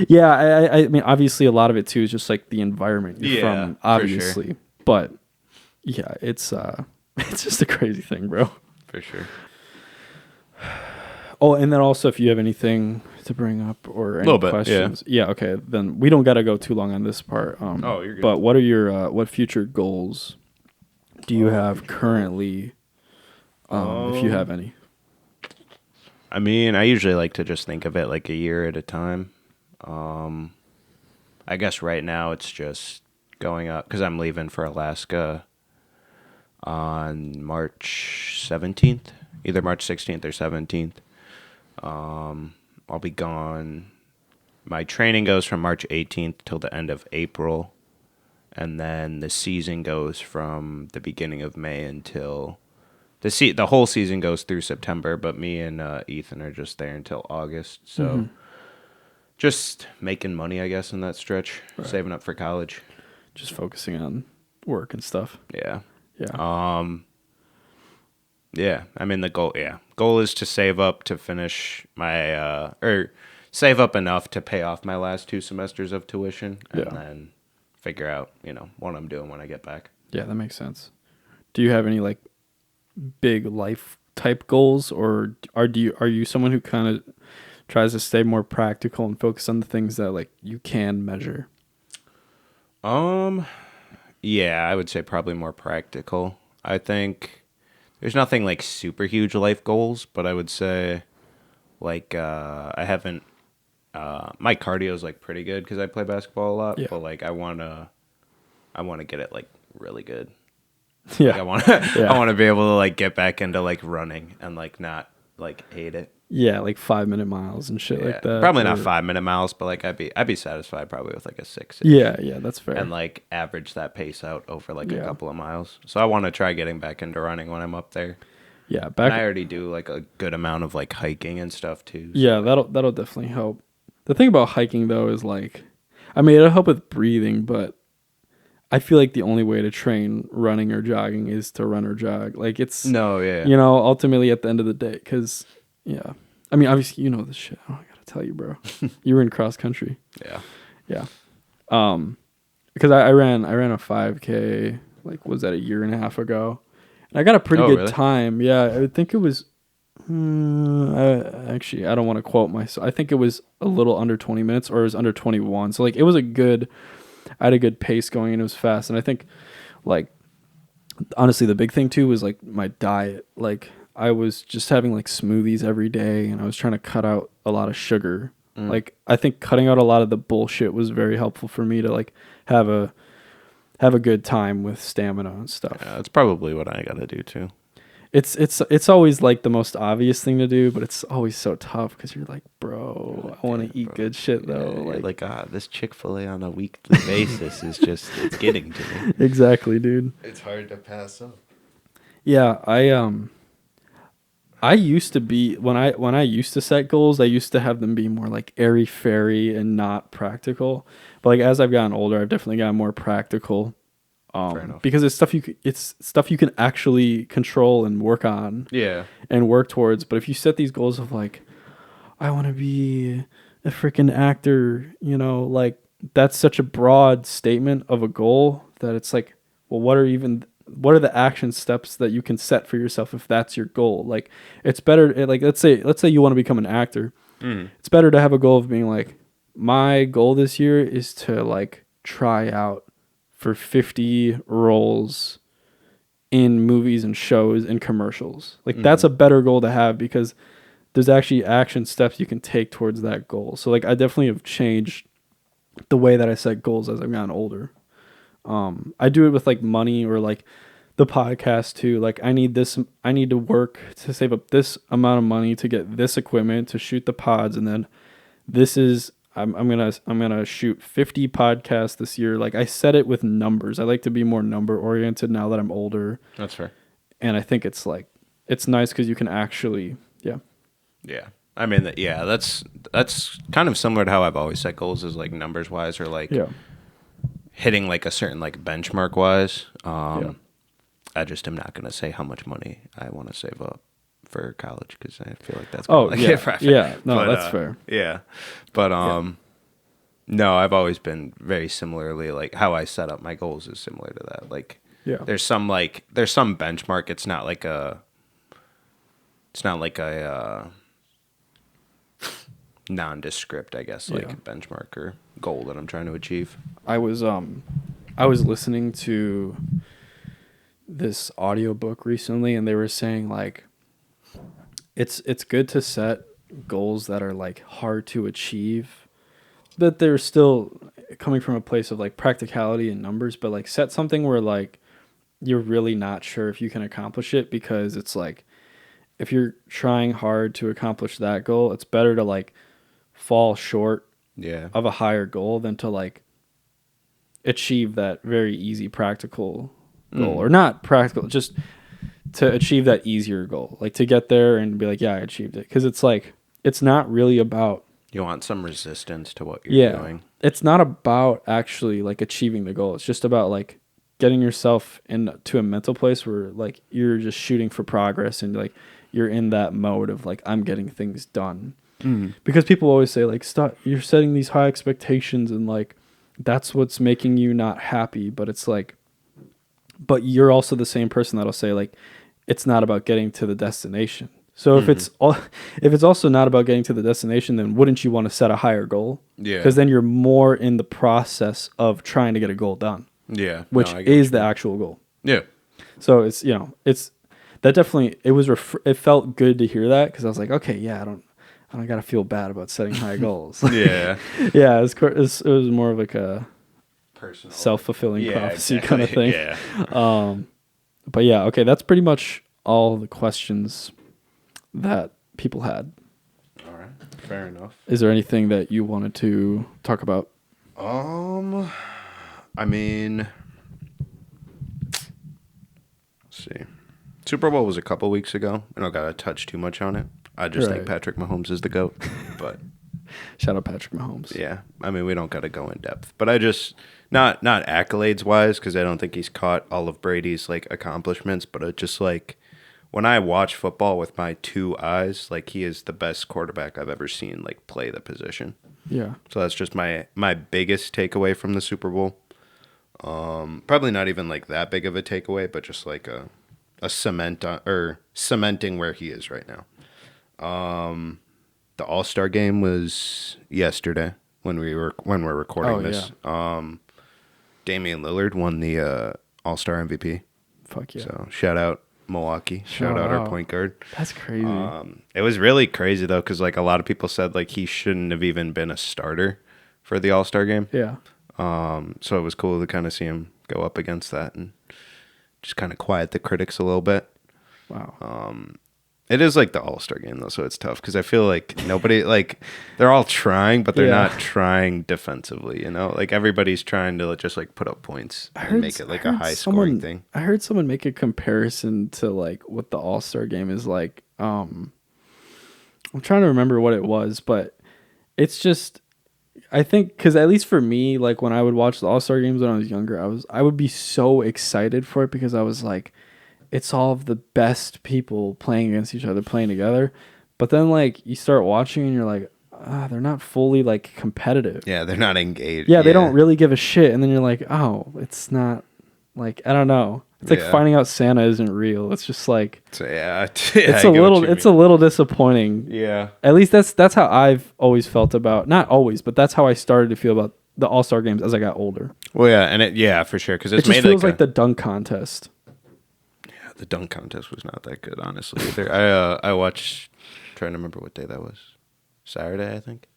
Yeah, I mean, obviously a lot of it too is just like the environment you're from, obviously. Sure. But yeah, it's just a crazy thing, bro. For sure. Oh, and then also, if you have anything to bring up or any questions, okay, then we don't got to go too long on this part. You're good. But what are your what future goals do you have currently, if you have any? I mean, I usually like to just think of it like a year at a time. I guess right now it's just going up because I'm leaving for Alaska on March 17th, either March 16th or 17th. I'll be gone. My training goes from March 18th till the end of April, and then the season goes from the beginning of May until the whole season goes through September. But me and Ethan are just there until August, so just making money, I guess, in that stretch, saving up for college, just focusing on work and stuff. Yeah. Yeah, I mean, the goal is to save up to finish my, or save up enough to pay off my last 2 semesters of tuition, and then figure out, what I'm doing when I get back. Yeah, that makes sense. Do you have any like big life type goals, or are you someone who kind of tries to stay more practical and focus on the things that like you can measure? Yeah, I would say probably more practical. I think there's nothing like super huge life goals, but I would say like I haven't my cardio is like pretty good because I play basketball a lot, but like I want to get it like really good. Yeah. Like, I want to be able to like get back into like running and like not like hate it. Yeah, like 5-minute miles and shit like that. Probably not 5-minute miles, but like I'd be satisfied probably with like a 6. Yeah, that's fair. And like average that pace out over like a couple of miles. So I want to try getting back into running when I'm up there. Yeah, and I already do like a good amount of like hiking and stuff too. So. Yeah, that'll definitely help. The thing about hiking though is like, I mean, it'll help with breathing, but I feel like the only way to train running or jogging is to run or jog. Like ultimately at the end of the day, because I mean, obviously you know this shit. I gotta tell you, bro. You were in cross country. Yeah. Because I ran a 5K, like, was that a year and a half ago, I got a pretty Oh, good really? time. Yeah, I think it was. Actually, I don't want to quote myself. I think it was a little under 20 minutes, or it was under 21. So like, it was a good. I had a good pace going, and it was fast. And I think, like, honestly, the big thing too was like my diet. Like, I was just having like smoothies every day, and I was trying to cut out a lot of sugar. Like, I think cutting out a lot of the bullshit was very helpful for me to like have a good time with stamina and stuff. Yeah, that's probably what I gotta do too. It's always like the most obvious thing to do, but it's always so tough because you're like, bro, I want to eat good shit though. Yeah, like this Chick-fil-A on a weekly basis is just it's getting to me. Exactly, dude. It's hard to pass up. Yeah, I used to be when I used to set goals, I used to have them be more like airy fairy and not practical. But like as I've gotten older, I've definitely gotten more practical. Fair enough. Because it's stuff you can actually control and work on. Yeah. And work towards. But if you set these goals of like, I want to be a freaking actor, like that's such a broad statement of a goal that it's like, well, what are the action steps that you can set for yourself if that's your goal? Like, it's better, like, let's say you want to become an actor. It's better to have a goal of being like, my goal this year is to like try out for 50 roles in movies and shows and commercials. Like, that's a better goal to have because there's actually action steps you can take towards that goal. So like, I definitely have changed the way that I set goals as I've gotten older. I do it with like money or like the podcast too. Like, I need to work to save up this amount of money to get this equipment to shoot the pods. And then I'm gonna shoot 50 podcasts this year. Like, I set it with numbers. I like to be more number oriented now that I'm older. That's fair. And I think it's like, it's nice because you can actually, yeah. Yeah. I mean, that's kind of similar to how I've always set goals, is like numbers wise, or like hitting like a certain like benchmark wise. I just am not going to say how much money I want to save up for college because I feel like that's no, but, that's fair. Yeah, but no, I've always been very similarly like how I set up my goals is similar to that. Like, there's some benchmark. It's not like a nondescript, I guess, like benchmark or goal that I'm trying to achieve. I was listening to this audiobook recently, and they were saying like it's good to set goals that are like hard to achieve, that they're still coming from a place of like practicality and numbers, but like set something where like you're really not sure if you can accomplish it, because it's like if you're trying hard to accomplish that goal, it's better to like fall short of a higher goal than to like achieve that very easy practical goal, or not practical, just to achieve that easier goal, like to get there and be like, yeah, I achieved it. Because it's like, it's not really about, you want some resistance to what you're doing. It's not about actually like achieving the goal. It's just about like getting yourself into a mental place where like you're just shooting for progress, and like you're in that mode of like, I'm getting things done. Because people always say like, stop, you're setting these high expectations and like that's what's making you not happy. But it's like, but you're also the same person that'll say like, it's not about getting to the destination. So if it's also not about getting to the destination, then wouldn't you want to set a higher goal? Yeah. Because then you're more in the process of trying to get a goal done. Yeah. Which is the actual goal. Yeah. So it's, it's that definitely, it felt good to hear that, because I was like, okay, yeah, I don't got to feel bad about setting high goals. Yeah. Yeah. It was more of like a personal self-fulfilling prophecy kind of thing. Yeah. But yeah, okay, that's pretty much all the questions that people had. All right, fair enough. Is there anything that you wanted to talk about? I mean, let's see. Super Bowl was a couple weeks ago. I don't gotta touch too much on it. I just think Patrick Mahomes is the GOAT. But shout out Patrick Mahomes. Yeah, I mean, we don't gotta go in depth, but I just not accolades wise, because I don't think he's caught all of Brady's like accomplishments, but it just like, when I watch football with my two eyes, like, he is the best quarterback I've ever seen like play the position. Yeah. So that's just my biggest takeaway from the Super Bowl. Probably not even like that big of a takeaway, but just like a cementing where he is right now. The All-Star game was yesterday when we're recording this. Yeah. Damian Lillard won the All-Star MVP. Fuck yeah. So shout out Milwaukee. Shout out our point guard. That's crazy. It was really crazy though, because like a lot of people said like he shouldn't have even been a starter for the All-Star game. Yeah. So it was cool to kind of see him go up against that and just kind of quiet the critics a little bit. Wow. It is like the All-Star game though, so it's tough because I feel like nobody like they're all trying, but they're not trying defensively. You know, like everybody's trying to just like put up points and make it like a high scoring thing. I heard someone make a comparison to like what the All-Star game is like. I'm trying to remember what it was, but it's just I think because at least for me, like when I would watch the All-Star games when I was younger, I would be so excited for it because I was like, it's all of the best people playing against each other, playing together. But then like you start watching and you're like, they're not fully like competitive. Yeah, they're not engaged. Yeah, they don't really give a shit. And then you're like, oh, it's not like, I don't know. It's like finding out Santa isn't real. It's just like, so, yeah, it's a little disappointing. Yeah. At least that's how I've always felt about, not always, but that's how I started to feel about the All-Star games as I got older. Well, yeah, and for sure. Because it just feels like the dunk contest. The dunk contest was not that good, honestly, either. I watched, trying to remember what day that was. Saturday, I think.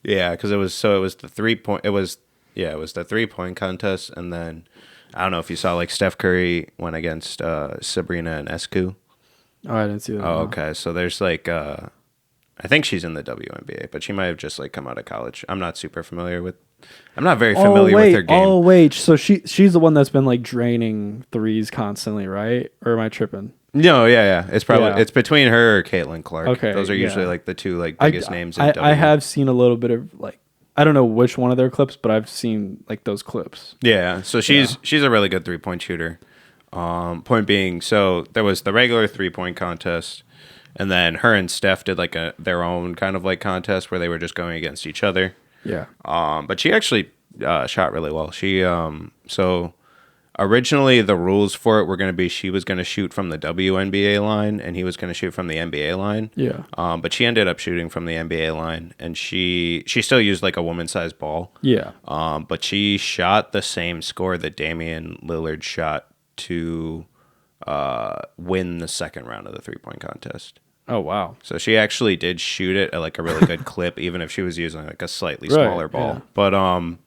Yeah, because it was the 3-point. It was the 3-point contest, and then I don't know if you saw like Steph Curry went against Sabrina and Escu. Oh, I didn't see that. Oh, okay. So there's like I think she's in the WNBA, but she might have just like come out of college. I'm not super familiar with. I'm not very familiar with her game. Oh wait, so she's the one that's been like draining threes constantly, right? Or am I tripping? No, yeah. It's probably it's between her or Caitlin Clark. Okay, those are usually like the two like biggest names. I have seen a little bit of like I don't know which one of their clips, but I've seen like those clips. Yeah, so she's a really good 3-point shooter. Point being, so there was the regular 3-point contest, and then her and Steph did like their own kind of like contest where they were just going against each other. Yeah. But she actually shot really well. She so originally the rules for it were going to be she was going to shoot from the WNBA line and he was going to shoot from the NBA line. Yeah. But she ended up shooting from the NBA line, and she still used like a woman-sized ball. Yeah. But she shot the same score that Damian Lillard shot to win the second round of the 3-point contest. Oh, wow. So she actually did shoot it at like a really good clip, even if she was using like a slightly smaller ball. Yeah. But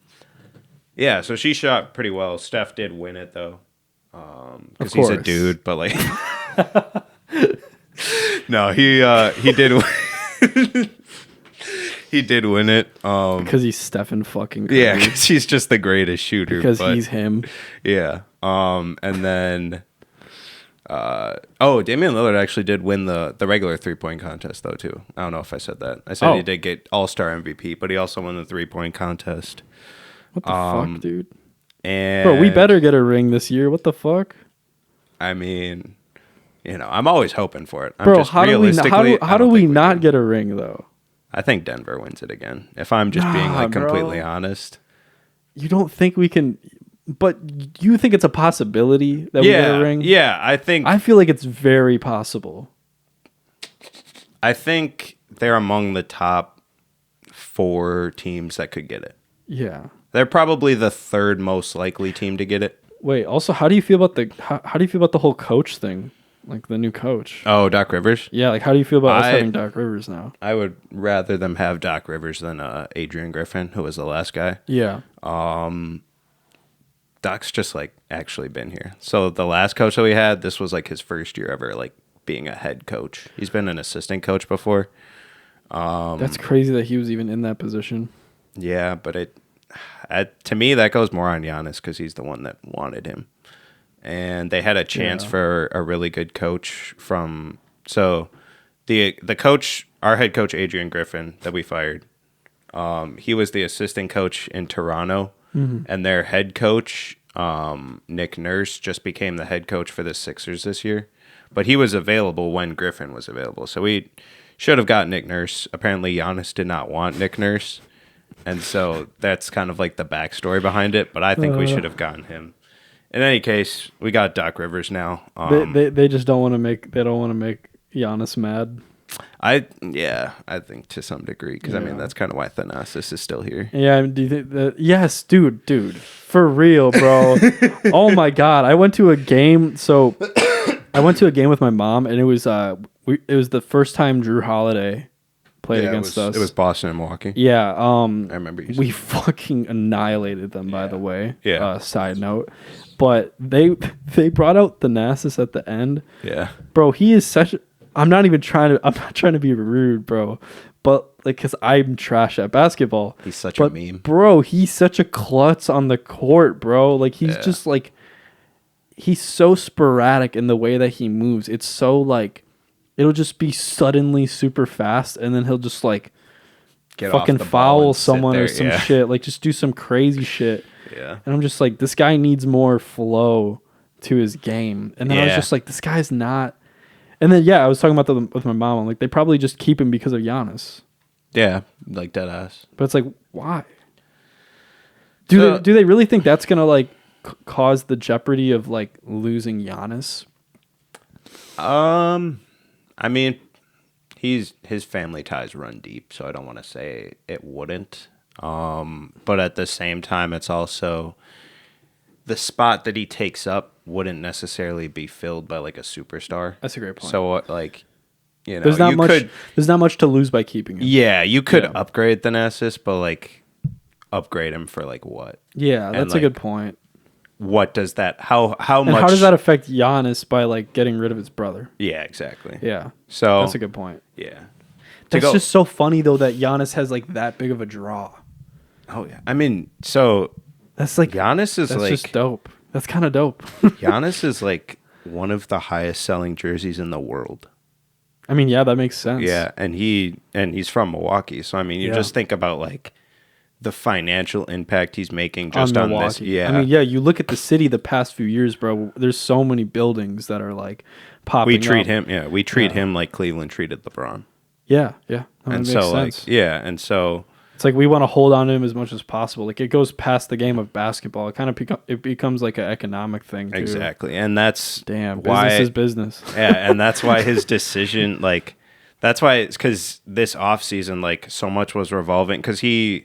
yeah, so she shot pretty well. Steph did win it though, because he's a dude. But like, no, he did. He did win it. Because he's Stephen fucking Curry. Yeah, because he's just the greatest shooter. Because he's him. Yeah. And then. Damian Lillard actually did win the regular 3-point contest though too. I don't know if I said that. I said he did get All-Star MVP, but he also won the 3-point contest. What the fuck, dude? And bro, we better get a ring this year. What the fuck? I mean, I'm always hoping for it. Bro, how do we not get a ring though? I think Denver wins it again. If I'm just being like completely honest. You don't think we can? But you think it's a possibility that we get a ring? Yeah, I feel like it's very possible. I think they're among the top 4 teams that could get it. Yeah. They're probably the 3rd most likely team to get it. Wait, also how do you feel about the whole coach thing? Like the new coach? Oh, Doc Rivers? Yeah, like how do you feel about us having Doc Rivers now? I would rather them have Doc Rivers than Adrian Griffin, who was the last guy. Yeah. Doc's just like actually been here. So the last coach that we had, this was like his first year ever like being a head coach. He's been an assistant coach before. That's crazy that he was even in that position. Yeah, but to me that goes more on Giannis because he's the one that wanted him, and they had a chance for a really good coach from. So the coach, our head coach Adrian Griffin that we fired, he was the assistant coach in Toronto. Mm-hmm. And their head coach, Nick Nurse, just became the head coach for the Sixers this year. But he was available when Griffin was available. So we should have got Nick Nurse. Apparently, Giannis did not want Nick Nurse. And so that's kind of like the backstory behind it. But I think we should have gotten him. In any case, we got Doc Rivers now. They just don't want to make Giannis mad. I think to some degree because I mean Yeah. that's kind of why Thanasis is still here. Yeah, do you think that? Yes, dude, for real, bro. Oh my god, I went to a game. So I went to a game with my mom, and it was it was the first time Drew Holiday played against us. It was Boston and Milwaukee. Yeah, I remember you. we fucking annihilated them. By the way, Yeah. Side note, but they brought out Thanasis at the end. Yeah. Bro, he is such. I'm not trying to be rude, bro, but like, cause I'm trash at basketball. He's such but, a meme. bro. He's such a klutz on the court, bro. Like he's just like, he's so sporadic in the way that he moves. It's so like, it'll just be suddenly super fast, and then he'll just like Get off fucking the ball foul and sit someone or there, some yeah. shit. Like just do some crazy shit. Yeah. And I'm just like, this guy needs more flow to his game. And then I was Yeah. just like, this guy's not. And then I was talking about that with my mom. I'm like, they probably just keep him because of Giannis. Yeah, like dead ass. But it's like, why? Do they really think that's gonna like cause the jeopardy of like losing Giannis? I mean, his family ties run deep, so I don't want to say it wouldn't. But at the same time, it's also the spot that he takes up wouldn't necessarily be filled by like a superstar. That's a great point. So like, you know, There's not you much. could, There's not much to lose by keeping him. yeah, you could Yeah. upgrade Thanasis, but like upgrade him for like what? Yeah, that's a like, good point. What does that? How And much? how does that affect Giannis by like getting rid of his brother? Yeah, exactly. Yeah, So that's a good point. yeah. That's just so funny though that Giannis has like that big of a draw. Oh yeah. I mean, so That's like Giannis is that's like just dope. That's kind of dope. Giannis is like one of the highest selling jerseys in the world. I mean, yeah, that makes sense. Yeah, and he's from Milwaukee, so I mean, you Yeah. just think about like the financial impact he's making just on this. Milwaukee. Yeah, I mean, yeah, you look at the city the past few years, bro. There's so many buildings that are like popping. we treat up. him. Yeah, we treat him like Cleveland treated LeBron, Yeah, yeah. No, and that so makes like sense. and so It's like we want to hold on to him as much as possible. Like it goes past the game of basketball. It kind of it becomes like an economic thing too. exactly, and that's Damn, why business is business. yeah, and that's why his decision, like, that's why it's because this offseason, like, so much was revolving because he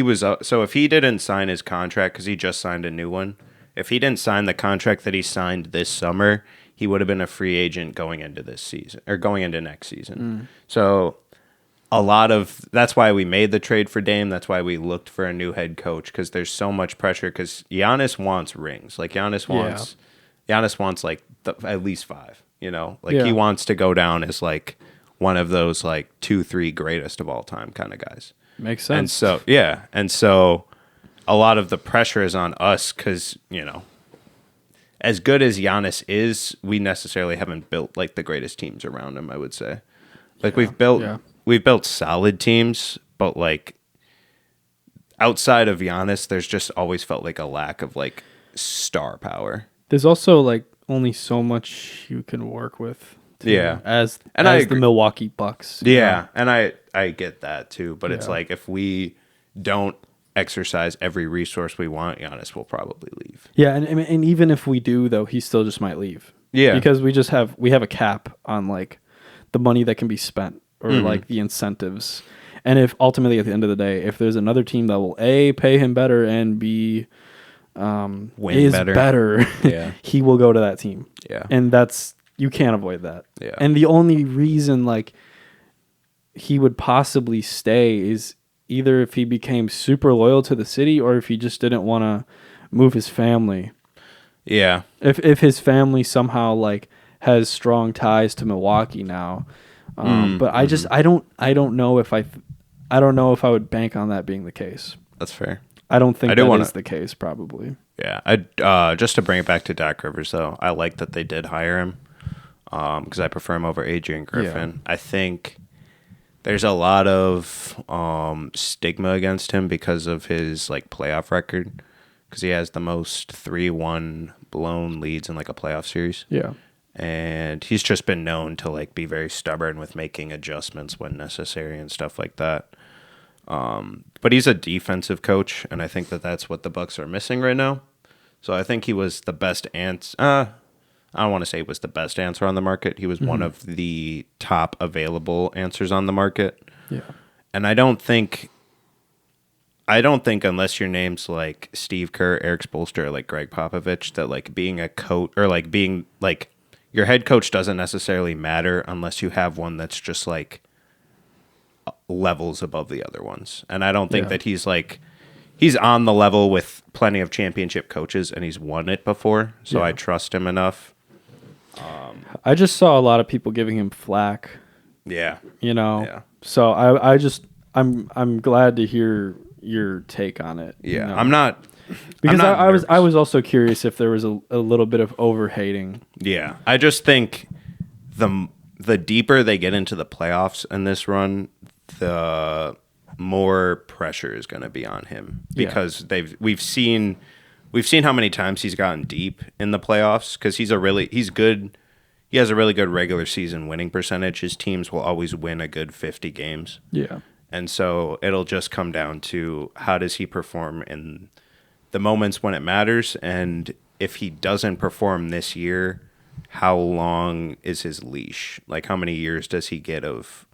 was so if he didn't sign his contract because he just signed a new one, if he didn't sign the contract that he signed this summer, he would have been a free agent going into this season or going into next season. So that's why we made the trade for Dame. That's why we looked for a new head coach because there's so much pressure because Giannis wants rings. Like Giannis wants like at least 5, you know, like he wants to go down as like one of those like 2-3 greatest of all time kind of guys. Makes sense. And so, and so a lot of the pressure is on us because, you know, as good as Giannis is, we necessarily haven't built like the greatest teams around him, I would say. Like we've built solid teams, but like outside of Giannis, there's just always felt like a lack of like star power. There's also like only so much you can work with. Too, Yeah. as I the agree. Milwaukee Bucks. Yeah, and I get that too, but it's Yeah. like if we don't exercise every resource we want, Giannis will probably leave. Yeah, and even if we do though, he still just might leave. Yeah. Because we have a cap on like the money that can be spent or like the incentives. And if ultimately at the end of the day, if there's another team that will A, pay him better and B, Win is better, Yeah. he will go to that team. Yeah. And you can't avoid that. Yeah. And the only reason like he would possibly stay is either if he became super loyal to the city or if he just didn't want to move his family. Yeah. If his family somehow like has strong ties to Milwaukee now. But I don't know if I would bank on that being the case. That's fair. I don't think that is the case probably. Yeah. I just to bring it back to Doc Rivers though, I like that they did hire him. Because I prefer him over Adrian Griffin. Yeah. I think there's a lot of stigma against him because of his like playoff record. Because he has the most 3-1 blown leads in like a playoff series. Yeah. And he's just been known to like be very stubborn with making adjustments when necessary and stuff like that. But he's a defensive coach, and I think that that's what the Bucks are missing right now. So I think he was the best answer. I don't want to say he was the best answer on the market. He was one of the top available answers on the market. Yeah. And I don't think unless your name's like Steve Kerr, Eric Spoelstra, or like Greg Popovich, that like being a coach or like being like your head coach doesn't necessarily matter unless you have one that's just like levels above the other ones. And I don't think that he's on the level with plenty of championship coaches and he's won it before. So I trust him enough. I just saw a lot of people giving him flack. Yeah. You know. Yeah. So I'm glad to hear your take on it. Yeah. You know? I'm not because I'm not I was also curious if there was a little bit of over hating. Yeah. I just think the deeper they get into the playoffs in this run, the more pressure is going to be on him because we've seen how many times he's gotten deep in the playoffs because he's good. He has a really good regular season winning percentage. His teams will always win a good 50 games. Yeah. And so it'll just come down to how does he perform in the moments when it matters, and if he doesn't perform this year, how long is his leash? Like how many years does he get of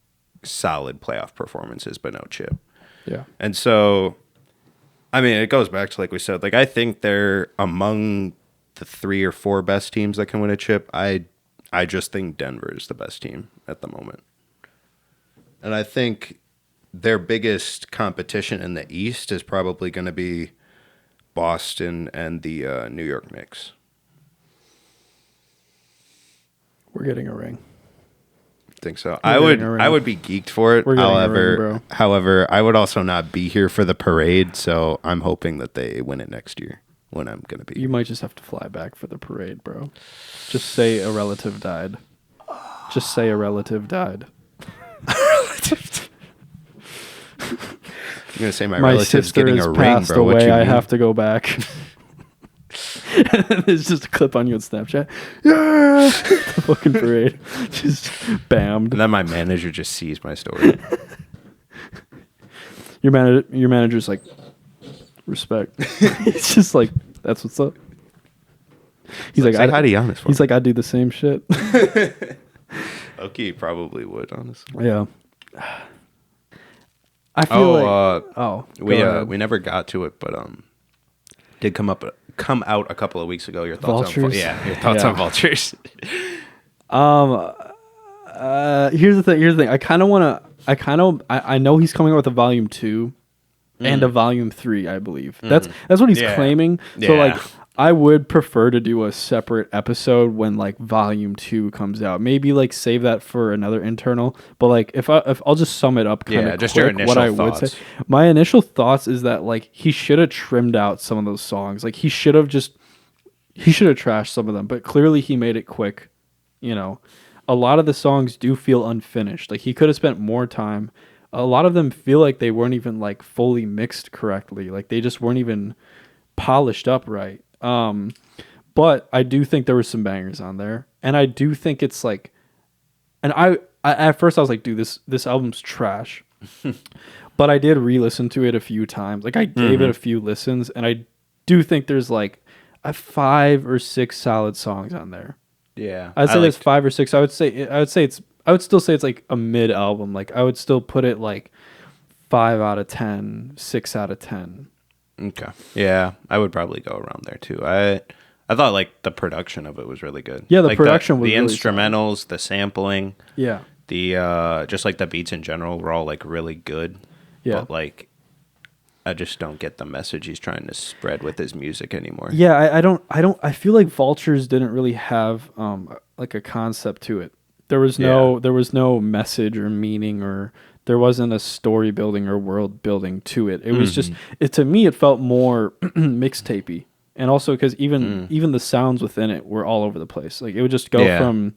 solid playoff performances but no chip? Yeah. And so, I mean, it goes back to like we said, like I think they're among the 3 or 4 best teams that can win a chip. I just think Denver is the best team at the moment. And I think their biggest competition in the East is probably going to be Boston and the New York Knicks. We're getting a ring. Think so. I would be geeked for it. However, I would also not be here for the parade, so I'm hoping that they win it next year when I'm going to be. You might just have to fly back for the parade, bro. Just say a relative died. Just say a relative died. I'm going to say my relative's sister getting has a ring, passed bro. What away. you I mean? have to go back. There's just a clip on you on Snapchat. Yeah, the fucking parade, just bammed. And then my manager just sees my story. Your manager's like, respect. It's just like, that's what's up. He's like, say hi to Giannis for he's like, I do the same shit. Okay, probably would, honestly. Yeah. I feel we never got to it, but did come out a couple of weeks ago. Your thoughts Vultures? your thoughts on Vultures. Here's the thing. I know he's coming out with a volume 2 and a volume 3, I believe. That's what he's claiming. So like I would prefer to do a separate episode when like volume 2 comes out. Maybe like save that for another internal. But like if I'll just sum it up kind of just quick, your initial what I thoughts. would say. My initial thoughts is that like he should have trimmed out some of those songs. Like he should have trashed some of them, but clearly he made it quick. You know, a lot of the songs do feel unfinished. Like he could have spent more time. A lot of them feel like they weren't even like fully mixed correctly. Like they just weren't even polished up right. But I do think there were some bangers on there, and I do think it's like, and I at first I was like, dude, this album's trash. But I did re-listen to it a few times. Like I gave it a few listens, and I do think there's like 5 or 6 solid songs on there. Yeah, I'd say there's 5 or 6. I would still say it's like a mid album. Like I would still put it like 5 out of 10, 6 out of 10. Okay. Yeah, I would probably go around there too. I thought like the production of it was really good. Yeah, the like production was the really instrumentals, solid. the sampling, Yeah. the just like the beats in general were all like really good. Yeah. But like I just don't get the message he's trying to spread with his music anymore. Yeah, I feel like Vultures didn't really have like a concept to it. There was no message or meaning, or there wasn't a story building or world building to it. It was just to me it felt more mixtapey. And also because even the sounds within it were all over the place. Like it would just go from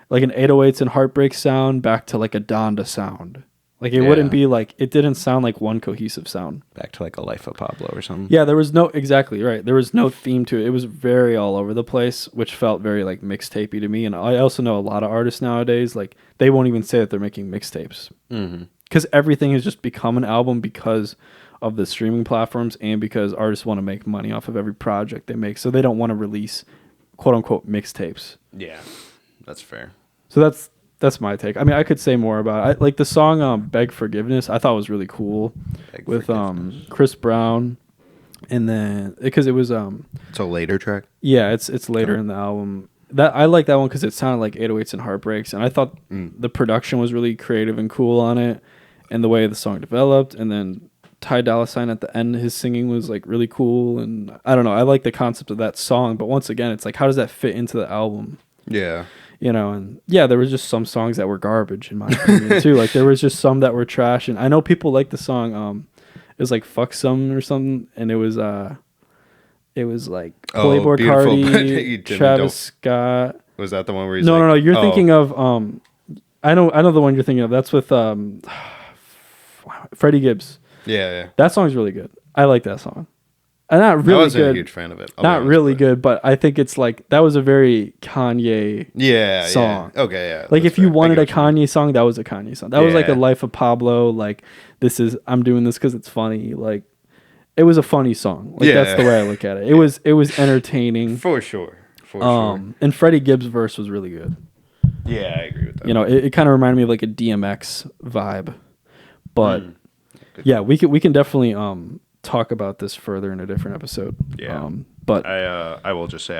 like an 808s and heartbreak sound back to like a Donda sound. Like it wouldn't be like, it didn't sound like one cohesive sound. Back to like a Life of Pablo or something. Yeah, there was no, exactly right. There was no theme to it. It was very all over the place, which felt very like mixtapey to me. And I also know a lot of artists nowadays, like they won't even say that they're making mixtapes. Because everything has just become an album because of the streaming platforms, and because artists want to make money off of every project they make, so they don't want to release quote unquote mixtapes. Yeah, that's fair. So that's my take. I mean, I could say more about it. Like the song "Beg Forgiveness," I thought was really cool with Chris Brown, and then because it was it's a later track. Yeah, it's later in the album. That I like that one because it sounded like 808s and Heartbreaks, and I thought the production was really creative and cool on it, and the way the song developed, and then Ty Dolla $ign at the end, his singing was like really cool, and I don't know, I like the concept of that song, but once again, it's like, how does that fit into the album? Yeah. You know, and yeah, there was just some songs that were garbage in my opinion too. Like there was just some that were trash, and I know people like the song. It was like "Fuck Some" or something, and it was like Playboy Cardi, Travis Scott. Was that the one where he's no, you're thinking of I know the one you're thinking of. That's with Freddie Gibbs. Yeah. That song's really good. I like that song. I'm not really I wasn't good. a huge fan of it. Not really good, but I think it's like that was a very Kanye song. Yeah. Okay, yeah. Like if you wanted a Kanye song, that was a Kanye song. That was like a Life of Pablo. Like I'm doing this because it's funny. Like it was a funny song. Like that's the way I look at it. It was entertaining for sure. And Freddie Gibbs' verse was really good. Yeah, I agree with that. You know, it kind of reminded me of like a DMX vibe. But yeah, we can definitely talk about this further in a different episode. Yeah. But I will just say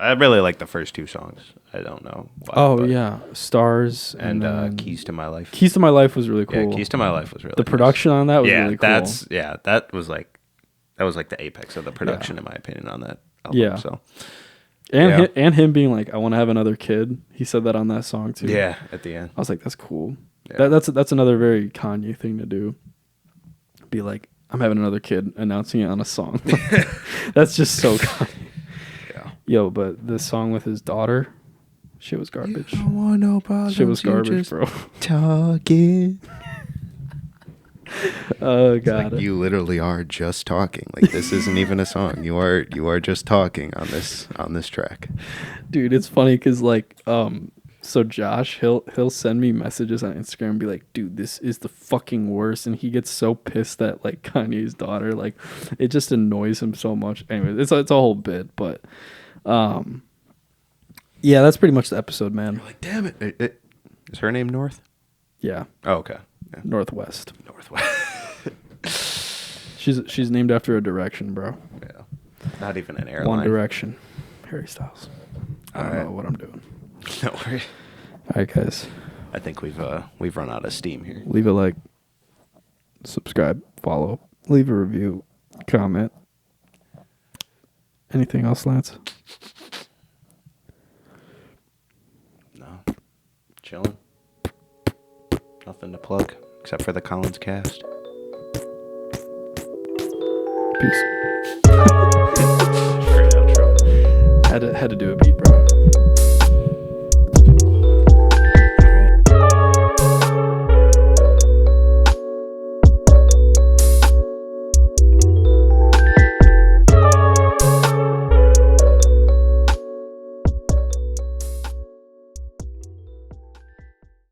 I really like the first two songs. I don't know why. Stars and Keys to My Life. Keys to My Life was really cool. Yeah, Keys to My Life was really the production on that was really cool. That was like the apex of the production in my opinion on that album. Yeah. So and him being like, I want to have another kid. He said that on that song too. Yeah, at the end. I was like, that's cool. Yeah. That's another very Kanye thing to do. Be like, I'm having another kid, announcing it on a song. That's just so Kanye. Yeah. Yo, but the song with his daughter, shit was garbage. You don't want no problems. Shit was garbage, bro. Talking. Oh god. Like you literally are just talking. Like this isn't even a song. You are just talking on this track. Dude, it's funny because like so Josh, he'll send me messages on Instagram and be like, dude, this is the fucking worst, and he gets so pissed at like Kanye's daughter. Like it just annoys him so much. Anyway, it's a whole bit, but yeah, that's pretty much the episode, man. You're like, damn it. Is her name North? Yeah. Oh, okay. Yeah. Northwest. She's named after a direction, bro. Yeah. Not even an airline. One Direction. Harry Styles. I don't know what I'm doing. No worries. All right, guys. I think we've run out of steam here. Leave a like, subscribe, follow, leave a review, comment. Anything else, Lance? No. Chilling. Nothing to plug except for the Collins cast. Peace. Had to do a beat, bro.